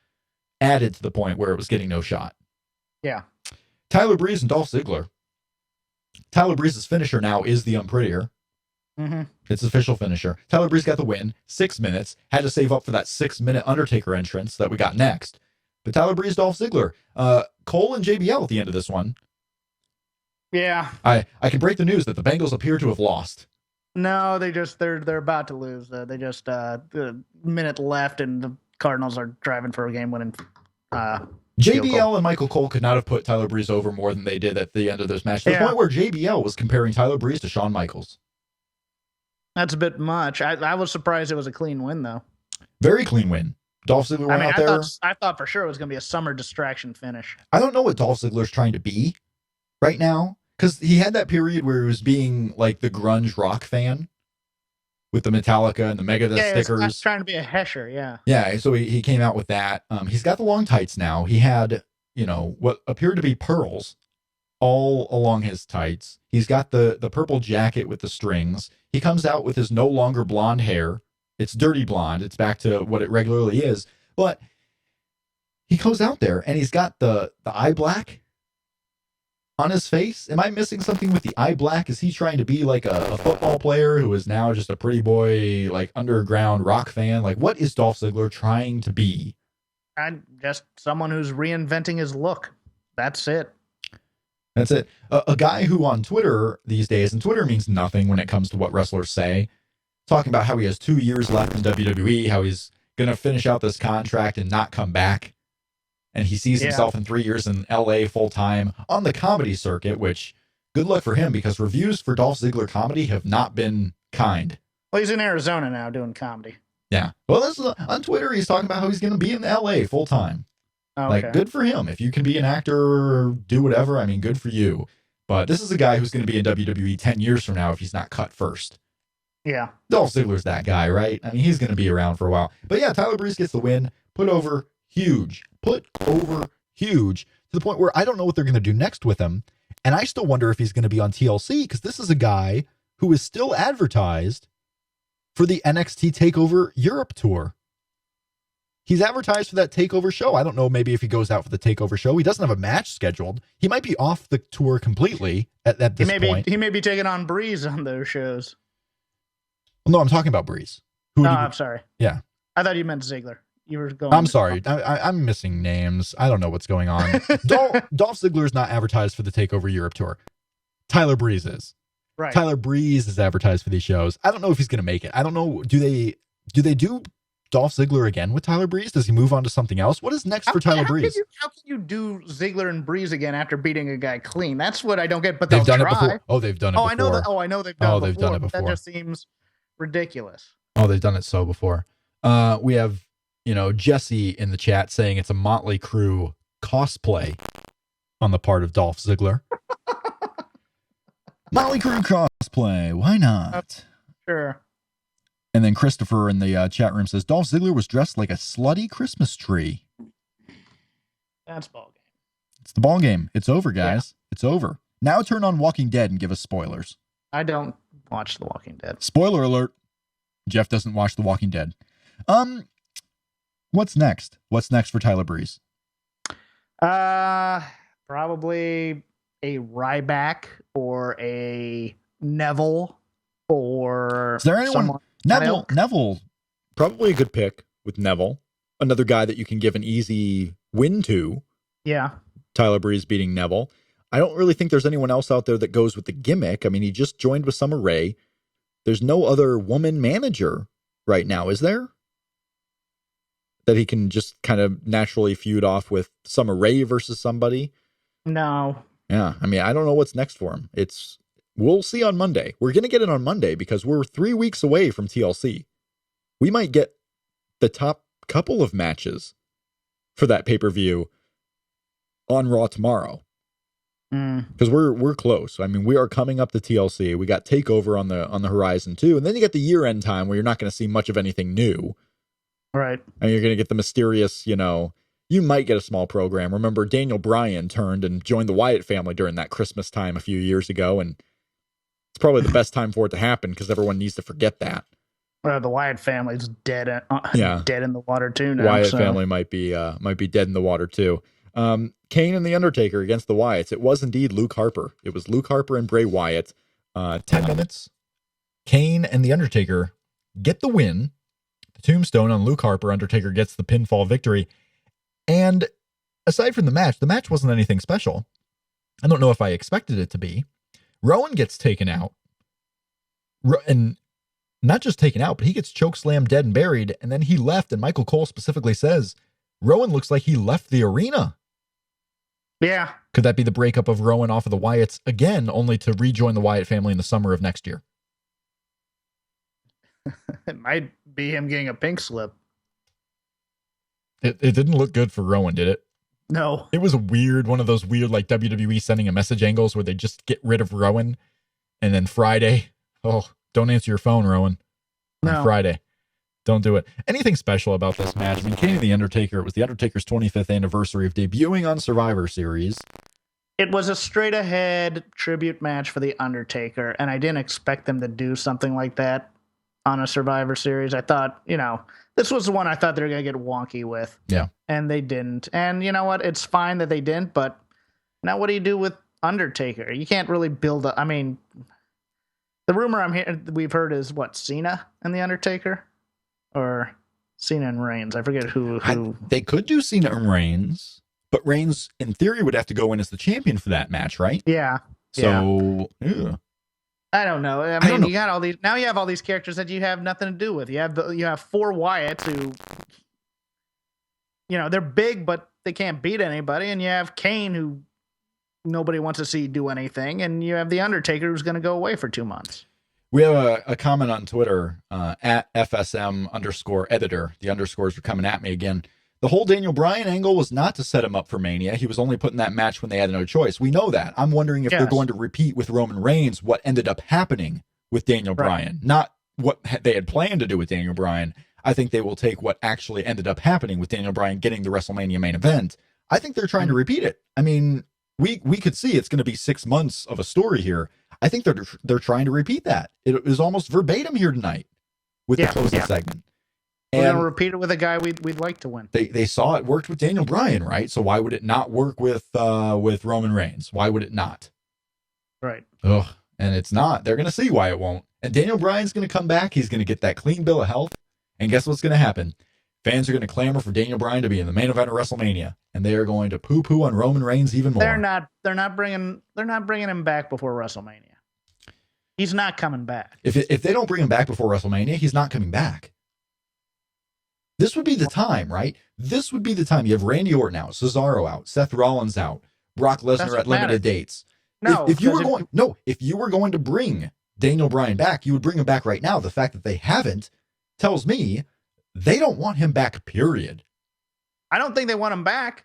added to the point where it was getting no shot. Yeah. Tyler Breeze and Dolph Ziggler. Tyler Breeze's finisher now is the Unprettier. Mm-hmm. It's his official finisher. Tyler Breeze got the win. 6 minutes. Had to save up for that 6-minute Undertaker entrance that we got next. But Tyler Breeze, Dolph Ziggler. Cole and JBL at the end of this one. Yeah. I can break the news that the Bengals appear to have lost. No, they're about to lose. They just the minute left and the Cardinals are driving for a game-winning JBL and Michael Cole could not have put Tyler Breeze over more than they did at the end of this match. To the point where JBL was comparing Tyler Breeze to Shawn Michaels. That's a bit much. I was surprised it was a clean win, though. Very clean win. Dolph Ziggler went out there. I thought for sure it was going to be a summer distraction finish. I don't know what Dolph Ziggler's trying to be right now. Because he had that period where he was being like the grunge rock fan with the Metallica and the Megadeth stickers. He was trying to be a Hesher, yeah. Yeah, so he came out with that. He's got the long tights now. He had, what appeared to be pearls all along his tights. He's got the purple jacket with the strings. He comes out with his no longer blonde hair. It's dirty blonde. It's back to what it regularly is. But he goes out there and he's got the eye black on his face. Am I missing something with the eye black? Is he trying to be like a football player who is now just a pretty boy, like underground rock fan? Like, what is Dolph Ziggler trying to be? I'm just someone who's reinventing his look. That's it. That's it. A guy who on Twitter these days, and Twitter means nothing when it comes to what wrestlers say, talking about how he has 2 years left in WWE, how he's going to finish out this contract and not come back. And he sees himself in 3 years in LA full time on the comedy circuit, which good luck for him because reviews for Dolph Ziggler comedy have not been kind. Well, he's in Arizona now doing comedy. Yeah. Well, this is on Twitter. He's talking about how he's going to be in LA full time. Oh, like, good for him. If you can be an actor or do whatever, I mean, good for you. But this is a guy who's going to be in WWE 10 years from now if he's not cut first. Yeah. Dolph Ziggler's that guy, right? I mean, he's going to be around for a while. But yeah, Tyler Breeze gets the win. Put over huge to the point where I don't know what they're going to do next with him. And I still wonder if he's going to be on TLC because this is a guy who is still advertised for the NXT TakeOver Europe tour. He's advertised for that TakeOver show. I don't know, maybe if he goes out for the TakeOver show. He doesn't have a match scheduled. He might be off the tour completely at this point. He may be taking on Breeze on those shows. Well, no, I'm talking about Breeze. I'm sorry. Yeah. I thought you meant Ziggler. You were going. I'm sorry. I'm missing names. I don't know what's going on. Dolph Ziggler is not advertised for the TakeOver Europe tour. Tyler Breeze is. Right. Tyler Breeze is advertised for these shows. I don't know if he's going to make it. I don't know. Do they do Dolph Ziggler again with Tyler Breeze? Does he move on to something else? What is next for Tyler Breeze? How can you do Ziggler and Breeze again after beating a guy clean? That's what I don't get. But they've done it before. Oh, they've done it before. I know that. I know they've done it before. They've done it before. That just seems ridiculous. Oh, they've done it so before. We have, Jesse in the chat saying it's a Motley Crue cosplay on the part of Dolph Ziggler. Motley Crue cosplay. Why not? Sure. And then Christopher in the chat room says Dolph Ziggler was dressed like a slutty Christmas tree. That's ball game. It's the ball game. It's over, guys. Yeah. It's over. Now turn on Walking Dead and give us spoilers. I don't watch The Walking Dead. Spoiler alert. Jeff doesn't watch The Walking Dead. What's next? What's next for Tyler Breeze? Probably a Ryback or a Neville or is there anyone? Neville, probably a good pick with Neville. Another guy that you can give an easy win to. Yeah. Tyler Breeze beating Neville. I don't really think there's anyone else out there that goes with the gimmick. I mean, he just joined with Summer Rae. There's no other woman manager right now, is there? That he can just kind of naturally feud off with Summer Rae versus somebody? No. Yeah, I mean, I don't know what's next for him. We'll see on Monday. We're going to get it on Monday because we're 3 weeks away from TLC. We might get the top couple of matches for that pay-per-view on Raw tomorrow. Because we're close. I mean, we are coming up to TLC. We got TakeOver on the horizon too, and then you get the year-end time where you're not going to see much of anything new. Right. And you're going to get the mysterious, you might get a small program. Remember, Daniel Bryan turned and joined the Wyatt family during that Christmas time a few years ago, and it's probably the best time for it to happen because everyone needs to forget that. Well, the Wyatt family's dead. Dead in the water too now. Wyatt family might be dead in the water too. Kane and The Undertaker against the Wyatts. It was indeed Luke Harper. It was Luke Harper and Bray Wyatt. 10 minutes. Kane and The Undertaker get the win. The tombstone on Luke Harper. Undertaker gets the pinfall victory. And aside from the match wasn't anything special. I don't know if I expected it to be. Rowan gets taken out. And not just taken out, but he gets chokeslammed, dead and buried. And then he left. And Michael Cole specifically says, Rowan looks like he left the arena. Yeah. Could that be the breakup of Rowan off of the Wyatts again, only to rejoin the Wyatt family in the summer of next year? It might be him getting a pink slip. It didn't look good for Rowan, did it? No. It was one of those weird, like WWE sending a message angles where they just get rid of Rowan. And then Friday, don't answer your phone, Rowan. On Friday. Don't do it. Anything special about this match? I mean, Kane and The Undertaker, it was The Undertaker's 25th anniversary of debuting on Survivor Series. It was a straight ahead tribute match for The Undertaker, and I didn't expect them to do something like that on a Survivor Series. I thought, this was the one I thought they were going to get wonky with. Yeah. And they didn't. And you know what? It's fine that they didn't, but now what do you do with Undertaker? You can't really build up. I mean, the rumor we've heard is Cena and The Undertaker? Or Cena and Reigns. I forget who. They could do Cena and Reigns, but Reigns, in theory, would have to go in as the champion for that match, right? Yeah. So, yeah. I don't know. I mean, you got all these. Now you have all these characters that you have nothing to do with. You have 4 Wyatts who, they're big, but they can't beat anybody. And you have Kane, who nobody wants to see do anything. And you have The Undertaker, who's going to go away for 2 months. We have a comment on Twitter, at FSM_editor. The underscores are coming at me again. The whole Daniel Bryan angle was not to set him up for Mania. He was only put in that match when they had no choice. We know that. I'm wondering if they're going to repeat with Roman Reigns what ended up happening with Daniel Bryan. Not what they had planned to do with Daniel Bryan. I think they will take what actually ended up happening with Daniel Bryan getting the WrestleMania main event. I think they're trying to repeat it. I mean, we could see it's going to be 6 months of a story here. I think they're trying to repeat that. It was almost verbatim here tonight with the closing segment. And we're going to repeat it with a guy we'd like to win. They saw it worked with Daniel Bryan, right? So why would it not work with Roman Reigns? Why would it not? Right. Ugh. And it's not. They're going to see why it won't. And Daniel Bryan's going to come back. He's going to get that clean bill of health. And guess what's going to happen? Fans are going to clamor for Daniel Bryan to be in the main event of WrestleMania, and they are going to poo-poo on Roman Reigns even more. They're not bringing him back before WrestleMania. He's not coming back. If they don't bring him back before WrestleMania, he's not coming back. This would be the time, right? This would be the time. You have Randy Orton out, Cesaro out, Seth Rollins out, Brock Lesnar at limited dates. No, if you were going to bring Daniel Bryan back, you would bring him back right now. The fact that they haven't tells me they don't want him back, period. I don't think they want him back,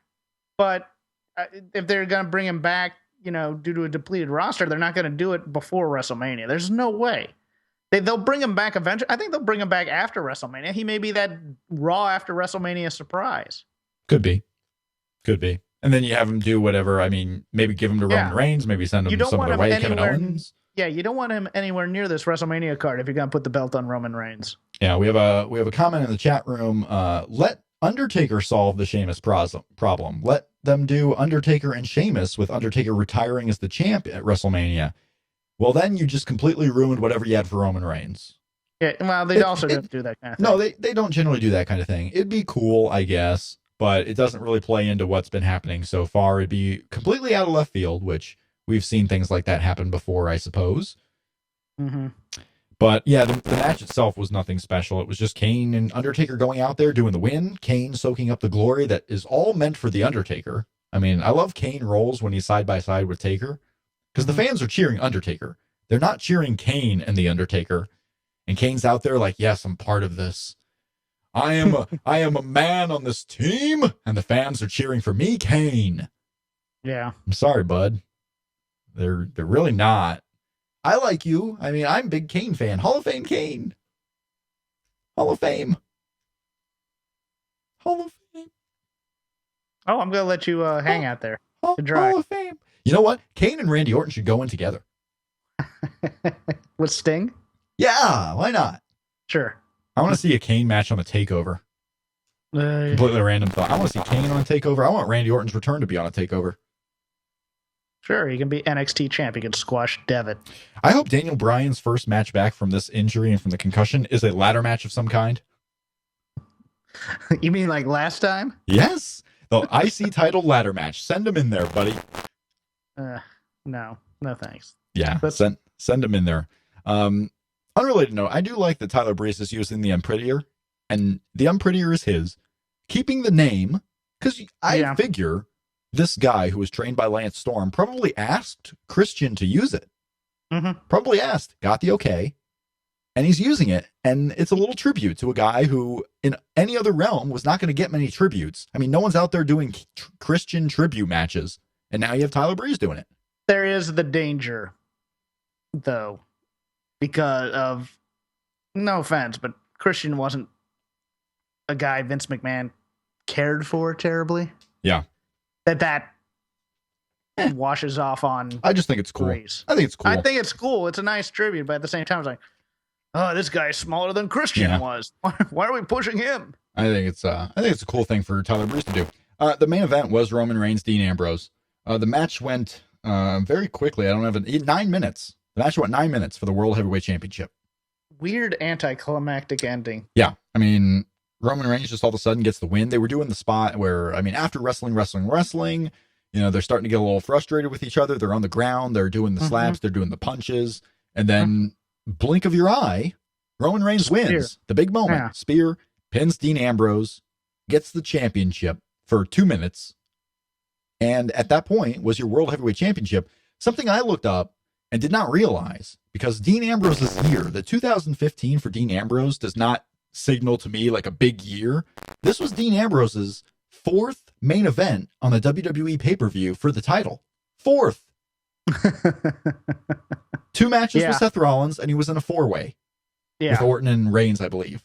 but if they're going to bring him back, due to a depleted roster, they're not going to do it before WrestleMania. There's no way. They'll bring him back eventually. I think they'll bring him back after WrestleMania. He may be that Raw after WrestleMania surprise. Could be. And then you have him do whatever. I mean, maybe give him to Roman Reigns, maybe send him some other way, Kevin Owens. Yeah, you don't want him anywhere near this WrestleMania card if you're going to put the belt on Roman Reigns. Yeah, we have a comment in the chat room. Let Undertaker solve the Sheamus problem. Let them do Undertaker and Sheamus with Undertaker retiring as the champ at WrestleMania. Well, then you just completely ruined whatever you had for Roman Reigns. Yeah, well, they also don't do that kind of thing. No, they don't generally do that kind of thing. It'd be cool, I guess, but it doesn't really play into what's been happening so far. It'd be completely out of left field, which we've seen things like that happen before, I suppose. Mm-hmm. But yeah, the match itself was nothing special. It was just Kane and Undertaker going out there doing the win. Kane soaking up the glory that is all meant for the Undertaker. I mean, I love Kane rolls when he's side by side with Taker because the fans are cheering Undertaker. They're not cheering Kane and the Undertaker. And Kane's out there like, yes, I'm part of this. I am a man on this team, and the fans are cheering for me, Kane. Yeah. I'm sorry, bud. They're really not. I like you. I mean, I'm a big Kane fan. Hall of Fame Kane. Hall of Fame. Hall of Fame. Oh, I'm gonna let you hang out there. Hall of Fame. You know what? Kane and Randy Orton should go in together. With Sting? Yeah, why not? Sure. I want to see a Kane match on the Takeover. Completely random thought. I want to see Kane on a Takeover. I want Randy Orton's return to be on a Takeover. Sure, he can be NXT champ. He can squash Devitt. I hope Daniel Bryan's first match back from this injury and from the concussion is a ladder match of some kind. You mean like last time? Yes. The IC title ladder match. Send him in there, buddy. No thanks. Yeah, send him in there. Unrelated note, I do like that Tyler Breeze is using the Unprettier, and the Unprettier is his. Keeping the name, because I figure this guy who was trained by Lance Storm probably asked Christian to use it. Mm-hmm. Probably asked, got the okay, and he's using it. And it's a little tribute to a guy who, in any other realm, was not going to get many tributes. I mean, no one's out there doing Christian tribute matches, and now you have Tyler Breeze doing it. There is the danger, though, because of, no offense, but Christian wasn't a guy Vince McMahon cared for terribly. Yeah. That washes off on. I just think it's cool. Breeze. I think it's cool. I think it's cool. It's a nice tribute, but at the same time, it's like, oh, this guy's smaller than Christian was. Why are we pushing him? I think it's a cool thing for Tyler Breeze to do. The main event was Roman Reigns, Dean Ambrose. The match went very quickly. I don't have 9 minutes. The match went 9 minutes for the World Heavyweight Championship. Weird anticlimactic ending. Yeah, I mean, Roman Reigns just all of a sudden gets the win. They were doing the spot where, I mean, after wrestling, you know, they're starting to get a little frustrated with each other. They're on the ground. They're doing the slaps. They're doing the punches. And then, blink of your eye, Roman Reigns wins. The big moment. Yeah. Spear, pins Dean Ambrose, gets the championship for 2 minutes. And at that point was your World Heavyweight Championship. Something I looked up and did not realize, because Dean Ambrose's year, the 2015 for Dean Ambrose, does not signal to me like a big year. This was Dean Ambrose's 4th main event on the WWE pay-per-view for the title. 4th. 2 matches with Seth Rollins, and he was in a 4-way with Orton and Reigns, I believe.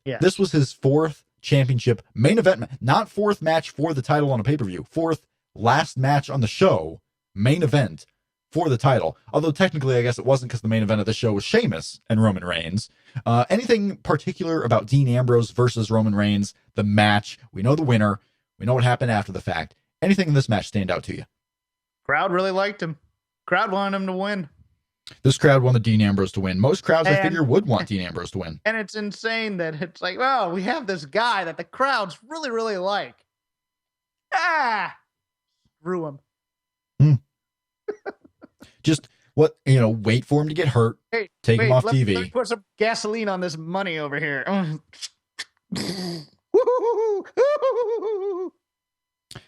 Yeah. This was his 4th championship main event, not 4th match for the title on a pay-per-view, 4th last match on the show, main event for the title. Although technically, I guess it wasn't, because the main event of the show was Sheamus and Roman Reigns. Anything particular about Dean Ambrose versus Roman Reigns, the match? We know the winner. We know what happened after the fact. Anything in this match stand out to you? Crowd really liked him. Crowd wanted him to win. This crowd wanted Dean Ambrose to win. Most crowds, I figure, would want Dean Ambrose to win. And it's insane that it's like, well, we have this guy that the crowds really, really like. Screw him. Just wait for him to get hurt. Hey, take him off TV. Let me put some gasoline on this money over here.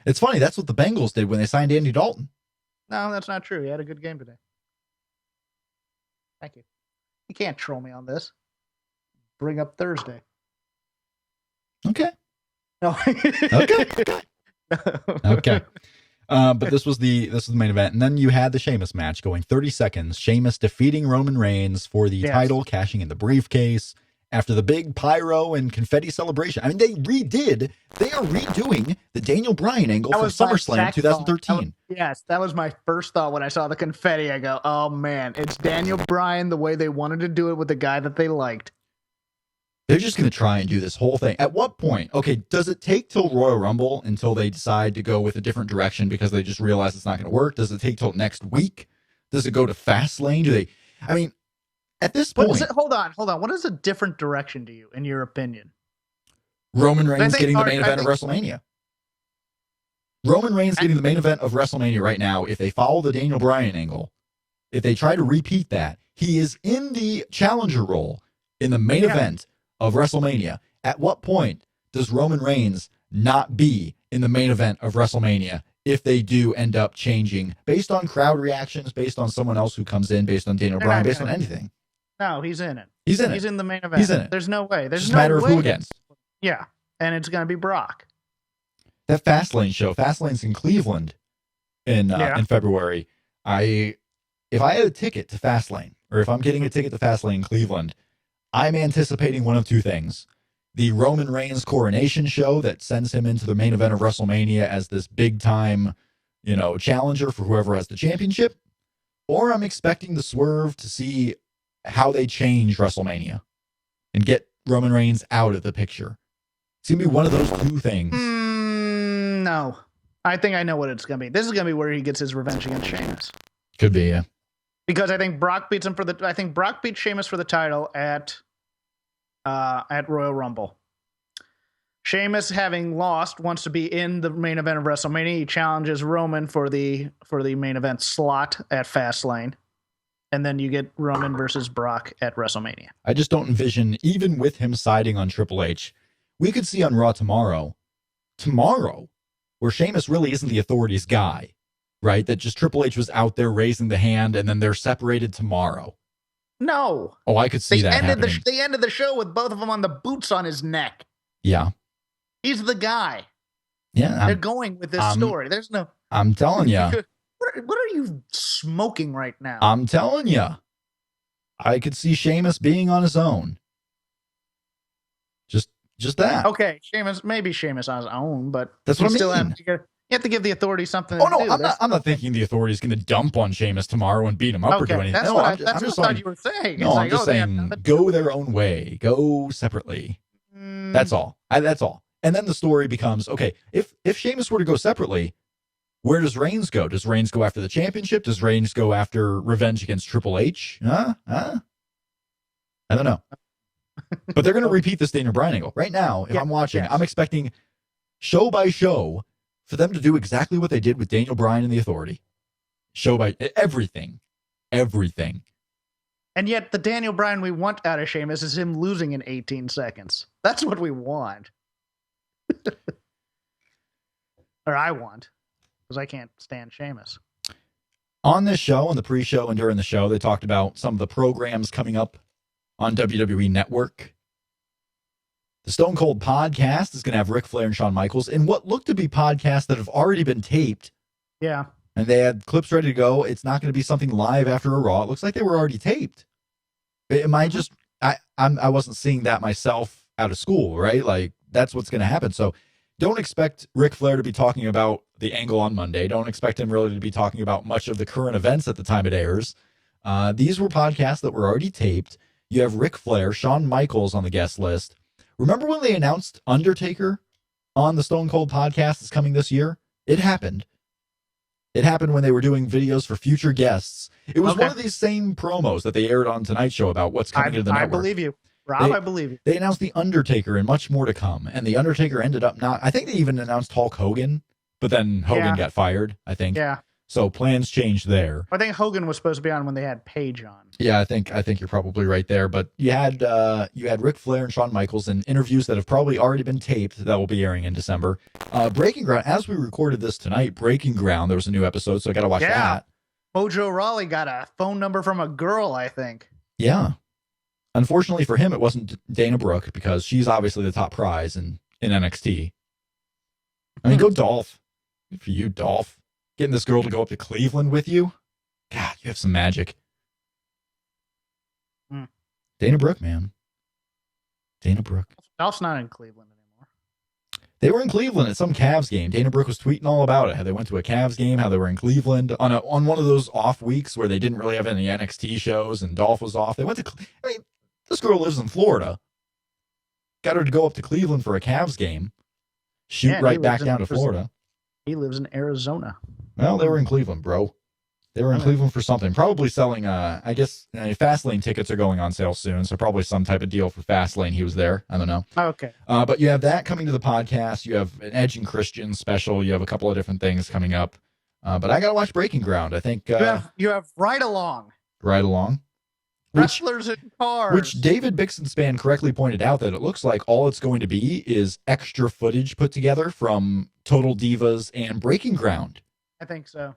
It's funny. That's what the Bengals did when they signed Andy Dalton. No, that's not true. He had a good game today. Thank you. You can't troll me on this. Bring up Thursday. Okay. No. Okay. But this was the main event, and then you had the Sheamus match going 30 seconds. Sheamus defeating Roman Reigns for the title, cashing in the briefcase after the big pyro and confetti celebration. I mean, they are redoing the Daniel Bryan angle from SummerSlam 2013. That was my first thought when I saw the confetti. I go, oh man, it's Daniel Bryan the way they wanted to do it with the guy that they liked. They're just going to try and do this whole thing. At what point? Okay, does it take till Royal Rumble until they decide to go with a different direction because they just realize it's not going to work? Does it take till next week? Does it go to Fastlane? Do they? I mean, at this point, hold on. What is a different direction to you, in your opinion? Roman Reigns getting the main event of WrestleMania. Roman Reigns getting the main event of WrestleMania right now. If they follow the Daniel Bryan angle, if they try to repeat that, he is in the challenger role in the main event of WrestleMania. At what point does Roman Reigns not be in the main event of WrestleMania if they do end up changing based on crowd reactions, based on someone else who comes in, based on Daniel Bryan, based on anything? No, he's in it. He's in the main event. He's in it. There's no way. There's just no a matter way. of who against. Yeah, and it's going to be Brock. That Fastlane show, Fastlane's in Cleveland in February. If I had a ticket to Fastlane, or if I'm getting a ticket to Fastlane in Cleveland, I'm anticipating one of two things. The Roman Reigns coronation show that sends him into the main event of WrestleMania as this big time, challenger for whoever has the championship. Or I'm expecting the Swerve to see how they change WrestleMania and get Roman Reigns out of the picture. It's going to be one of those two things. No. I think I know what it's going to be. This is going to be where he gets his revenge against Sheamus. Could be, yeah. Because I think Brock beats him I think Brock beats Sheamus for the title at Royal Rumble. Sheamus, having lost, wants to be in the main event of WrestleMania. He challenges Roman for the main event slot at Fastlane. And then you get Roman versus Brock at WrestleMania. I just don't envision, even with him siding on Triple H, we could see on Raw tomorrow, where Sheamus really isn't the Authority's guy, right? That just Triple H was out there raising the hand and then they're separated tomorrow. No. Oh, I could see that happening. They ended the show with both of them on the boots on his neck. Yeah. He's the guy. Yeah. They're going with this story. There's no... I'm telling you. What are you smoking right now? I'm telling you. I could see Sheamus being on his own. Just that. Okay, maybe Sheamus on his own, but that's what I mean. You have to give the Authority something. Oh no, I'm not thinking the Authority's going to dump on Sheamus tomorrow and beat him up or do anything. That's what I thought you were saying. No, I'm just saying go their own way, go separately. That's all. That's all. And then the story becomes, okay, if Sheamus were to go separately, where does Reigns go? Does Reigns go after the championship? Does Reigns go after revenge against Triple H? I don't know. But they're going to repeat this Daniel Bryan angle. Right now, if I'm watching, I'm expecting show by show for them to do exactly what they did with Daniel Bryan and the Authority. Show by everything. And yet the Daniel Bryan we want out of Sheamus is him losing in 18 seconds. That's what we want. Or I want. Because I can't stand Sheamus. On this show, on the pre-show and during the show, they talked about some of the programs coming up on WWE Network. The Stone Cold podcast is going to have Ric Flair and Shawn Michaels in what looked to be podcasts that have already been taped. Yeah. And they had clips ready to go. It's not going to be something live after a Raw. It looks like they were already taped. Am I just... I wasn't seeing that myself out of school, right? Like, that's what's going to happen. So don't expect Ric Flair to be talking about the angle on Monday. Don't expect him really to be talking about much of the current events at the time it airs. These were podcasts that were already taped. You have Ric Flair, Shawn Michaels on the guest list. Remember when they announced Undertaker on the Stone Cold podcast is coming this year? It happened. It happened when they were doing videos for future guests. It was one of these same promos that they aired on Tonight's Show about what's coming to the network. I believe you. Rob, I believe you. They announced The Undertaker and much more to come. And The Undertaker ended up not... I think they even announced Hulk Hogan, but then Hogan got fired, I think. Yeah. So plans changed there. I think Hogan was supposed to be on when they had Paige on. Yeah, I think you're probably right there. But you had Ric Flair and Shawn Michaels in interviews that have probably already been taped that will be airing in December. Breaking Ground, as we recorded this tonight, Breaking Ground, there was a new episode, so I got to watch that. Mojo Rawley got a phone number from a girl, I think. Yeah. Unfortunately for him, it wasn't Dana Brooke because she's obviously the top prize in NXT. I mean, go Dolph. Good for you, Dolph. Getting this girl to go up to Cleveland with you. God, you have some magic. Dana Brooke, man. Dana Brooke. Dolph's not in Cleveland anymore. They were in Cleveland at some Cavs game. Dana Brooke was tweeting all about it. How they went to a Cavs game, how they were in Cleveland on one of those off weeks where they didn't really have any NXT shows and Dolph was off. They went to, I mean, this girl lives in Florida. Got her to go up to Cleveland for a Cavs game. Shoot right back down to Florida. He lives in Arizona. Well, they were in Cleveland, bro. They were in Cleveland for something. Probably selling, I guess, Fastlane tickets are going on sale soon, so probably some type of deal for Fastlane. He was there. I don't know. Okay. But you have that coming to the podcast. You have an Edge and Christian special. You have a couple of different things coming up. But I got to watch Breaking Ground. I think... you have Ride Along. Ride Along. Wrestlers in cars. Which David Bixenspan correctly pointed out that it looks like all it's going to be is extra footage put together from Total Divas and Breaking Ground. I think so.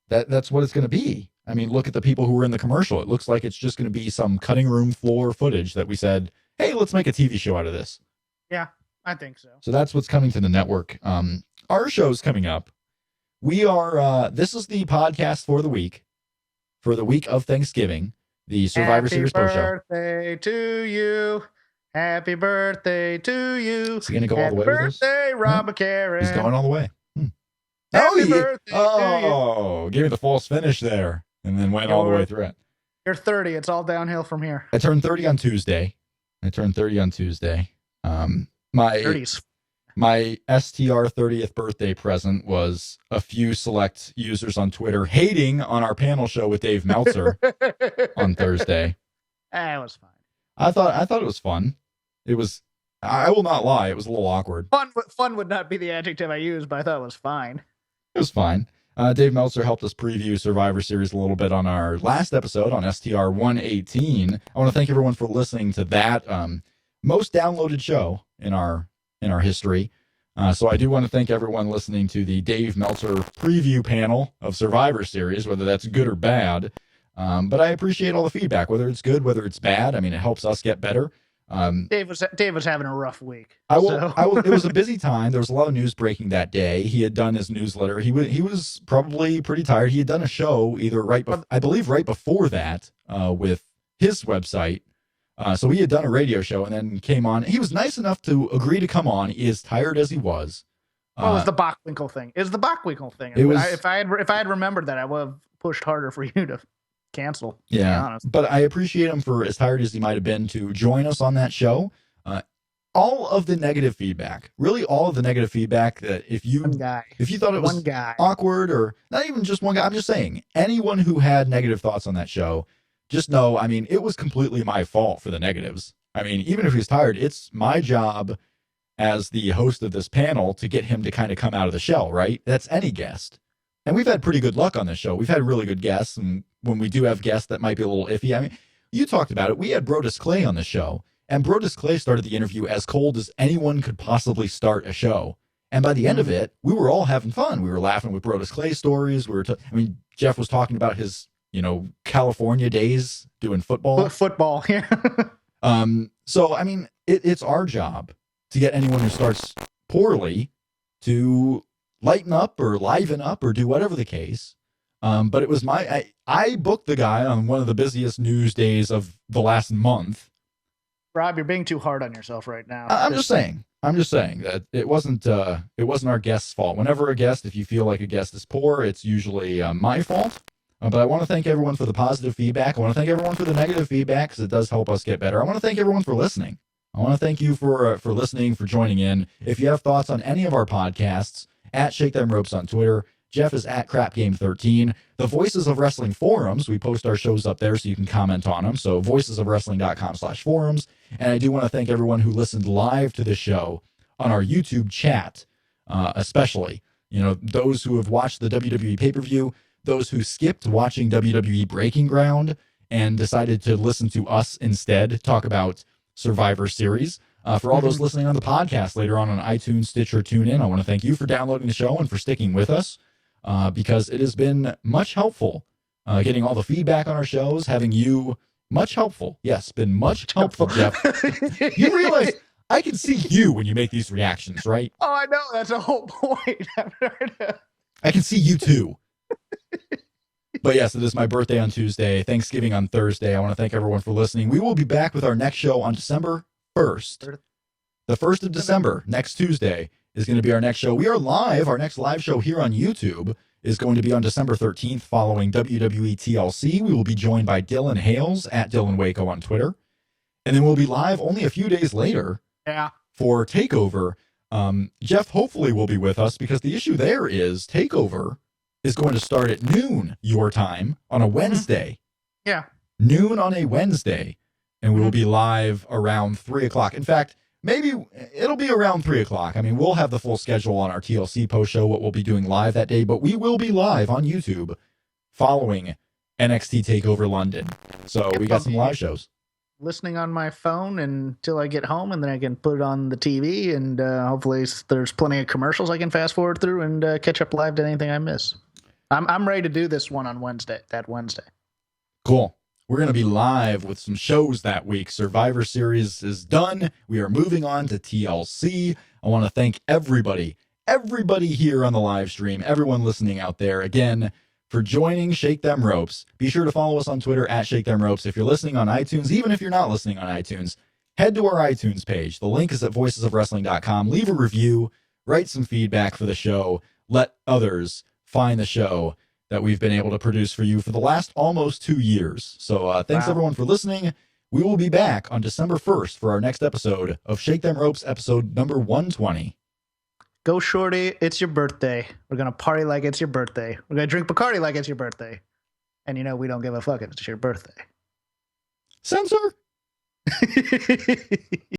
That's what it's going to be. I mean, look at the people who were in the commercial. It looks like it's just going to be some cutting room floor footage that we said, hey, let's make a TV show out of this. Yeah. I think so. So that's what's coming to the network. Our show's coming up. We are, this is the podcast for the week of Thanksgiving, the Survivor Series post show. Happy birthday to you. Happy birthday to you. Is he going to go all the way with this? Happy birthday, Rob Karen. He's going all the way. Happy birthday to you. Gave me the false finish there and then went all the way through it. You're 30. It's all downhill from here. I turned 30 on Tuesday. My STR 30th birthday present was a few select users on Twitter hating on our panel show with Dave Meltzer on Thursday. It was fine. I thought it was fun. It was, I will not lie, it was a little awkward. Fun would not be the adjective I used, but I thought it was fine. It was fine. Dave Meltzer helped us preview Survivor Series a little bit on our last episode on STR 118. I want to thank everyone for listening to that most downloaded show in our history. So I do want to thank everyone listening to the Dave Meltzer preview panel of Survivor Series, whether that's good or bad. But I appreciate all the feedback, whether it's good, whether it's bad. I mean, it helps us get better. Dave was having a rough week. It was a busy time. There was a lot of news breaking that day. He had done his newsletter. He was probably pretty tired. He had done a show I believe right before that with his website. So he had done a radio show and then came on. He was nice enough to agree to come on, as tired as he was. What was the Bockwinkel thing? It was the Bockwinkel thing. If I had remembered that, I would have pushed harder for you to cancel. Yeah, to be honest. But I appreciate him for as tired as he might have been to join us on that show. All of the negative feedback, really all of the negative feedback that if you thought it was awkward or not even just one guy, I'm just saying anyone who had negative thoughts on that show, just know, I mean, it was completely my fault for the negatives. I mean, even if he's tired, it's my job as the host of this panel to get him to kind of come out of the shell, right? That's any guest. And we've had pretty good luck on this show. We've had really good guests. And when we do have guests that might be a little iffy, I mean, you talked about it. We had Brodus Clay on the show, and Brodus Clay started the interview as cold as anyone could possibly start a show. And by the end of it, we were all having fun. We were laughing with Brodus Clay stories. Jeff was talking about his, California days doing football. Football, yeah. So, I mean, it's our job to get anyone who starts poorly to lighten up or liven up or do whatever the case. But it was I booked the guy on one of the busiest news days of the last month. Rob, you're being too hard on yourself right now. I'm just saying that it wasn't our guest's fault. Whenever if you feel like a guest is poor, it's usually my fault. But I want to thank everyone for the positive feedback. I want to thank everyone for the negative feedback because it does help us get better. I want to thank everyone for listening. I want to thank you for listening, for joining in. If you have thoughts on any of our podcasts, at Shake Them Ropes on Twitter. Jeff is at CrapGame13. The Voices of Wrestling forums, we post our shows up there so you can comment on them. So voicesofwrestling.com/forums. And I do want to thank everyone who listened live to the show on our YouTube chat, especially, those who have watched the WWE pay-per-view, those who skipped watching WWE Breaking Ground and decided to listen to us instead talk about Survivor Series. For all those listening on the podcast later on iTunes, Stitcher, TuneIn, I want to thank you for downloading the show and for sticking with us because it has been much helpful getting all the feedback on our shows, having you much helpful. Yes, been much helpful, Jeff. You realize I can see you when you make these reactions, right? Oh, I know. That's the whole point. I can see you too. But yes, it is my birthday on Tuesday, Thanksgiving on Thursday. I want to thank everyone for listening. We will be back with our next show on December 1st. The 1st of December, next Tuesday, is going to be our next show. We are live. Our next live show here on YouTube is going to be on December 13th following WWE TLC. We will be joined by Dylan Hales at Dylan Waco on Twitter. And then we'll be live only a few days later for TakeOver. Jeff hopefully will be with us because the issue there is TakeOver is going to start at noon your time on a Wednesday. Yeah. Noon on a Wednesday. And we will be live around 3 o'clock. In fact, maybe it'll be around 3 o'clock. I mean, we'll have the full schedule on our TLC post show, what we'll be doing live that day, but we will be live on YouTube following NXT TakeOver London. So we got some live shows. Listening on my phone until I get home, and then I can put it on the TV, and hopefully there's plenty of commercials I can fast forward through and catch up live to anything I miss. I'm ready to do this one on Wednesday, that Wednesday. Cool. we're going to be live with some shows that week. Survivor Series is done. We are moving on to TLC. I want to thank everybody here on the live stream, everyone listening out there, again, for joining Shake Them Ropes. Be sure to follow us on Twitter at Shake Them Ropes. If you're listening on iTunes, even if you're not listening on iTunes, head to our iTunes page. The link is at voicesofwrestling.com. Leave a review, write some feedback for the show. Let others find the show that we've been able to produce for you for the last almost 2 years. So thanks everyone for listening. We will be back on December 1st for our next episode of Shake Them Ropes, episode number 120. Go Shorty, it's your birthday. We're going to party like it's your birthday. We're going to drink Bacardi like it's your birthday. And you know we don't give a fuck if it's your birthday. Censor?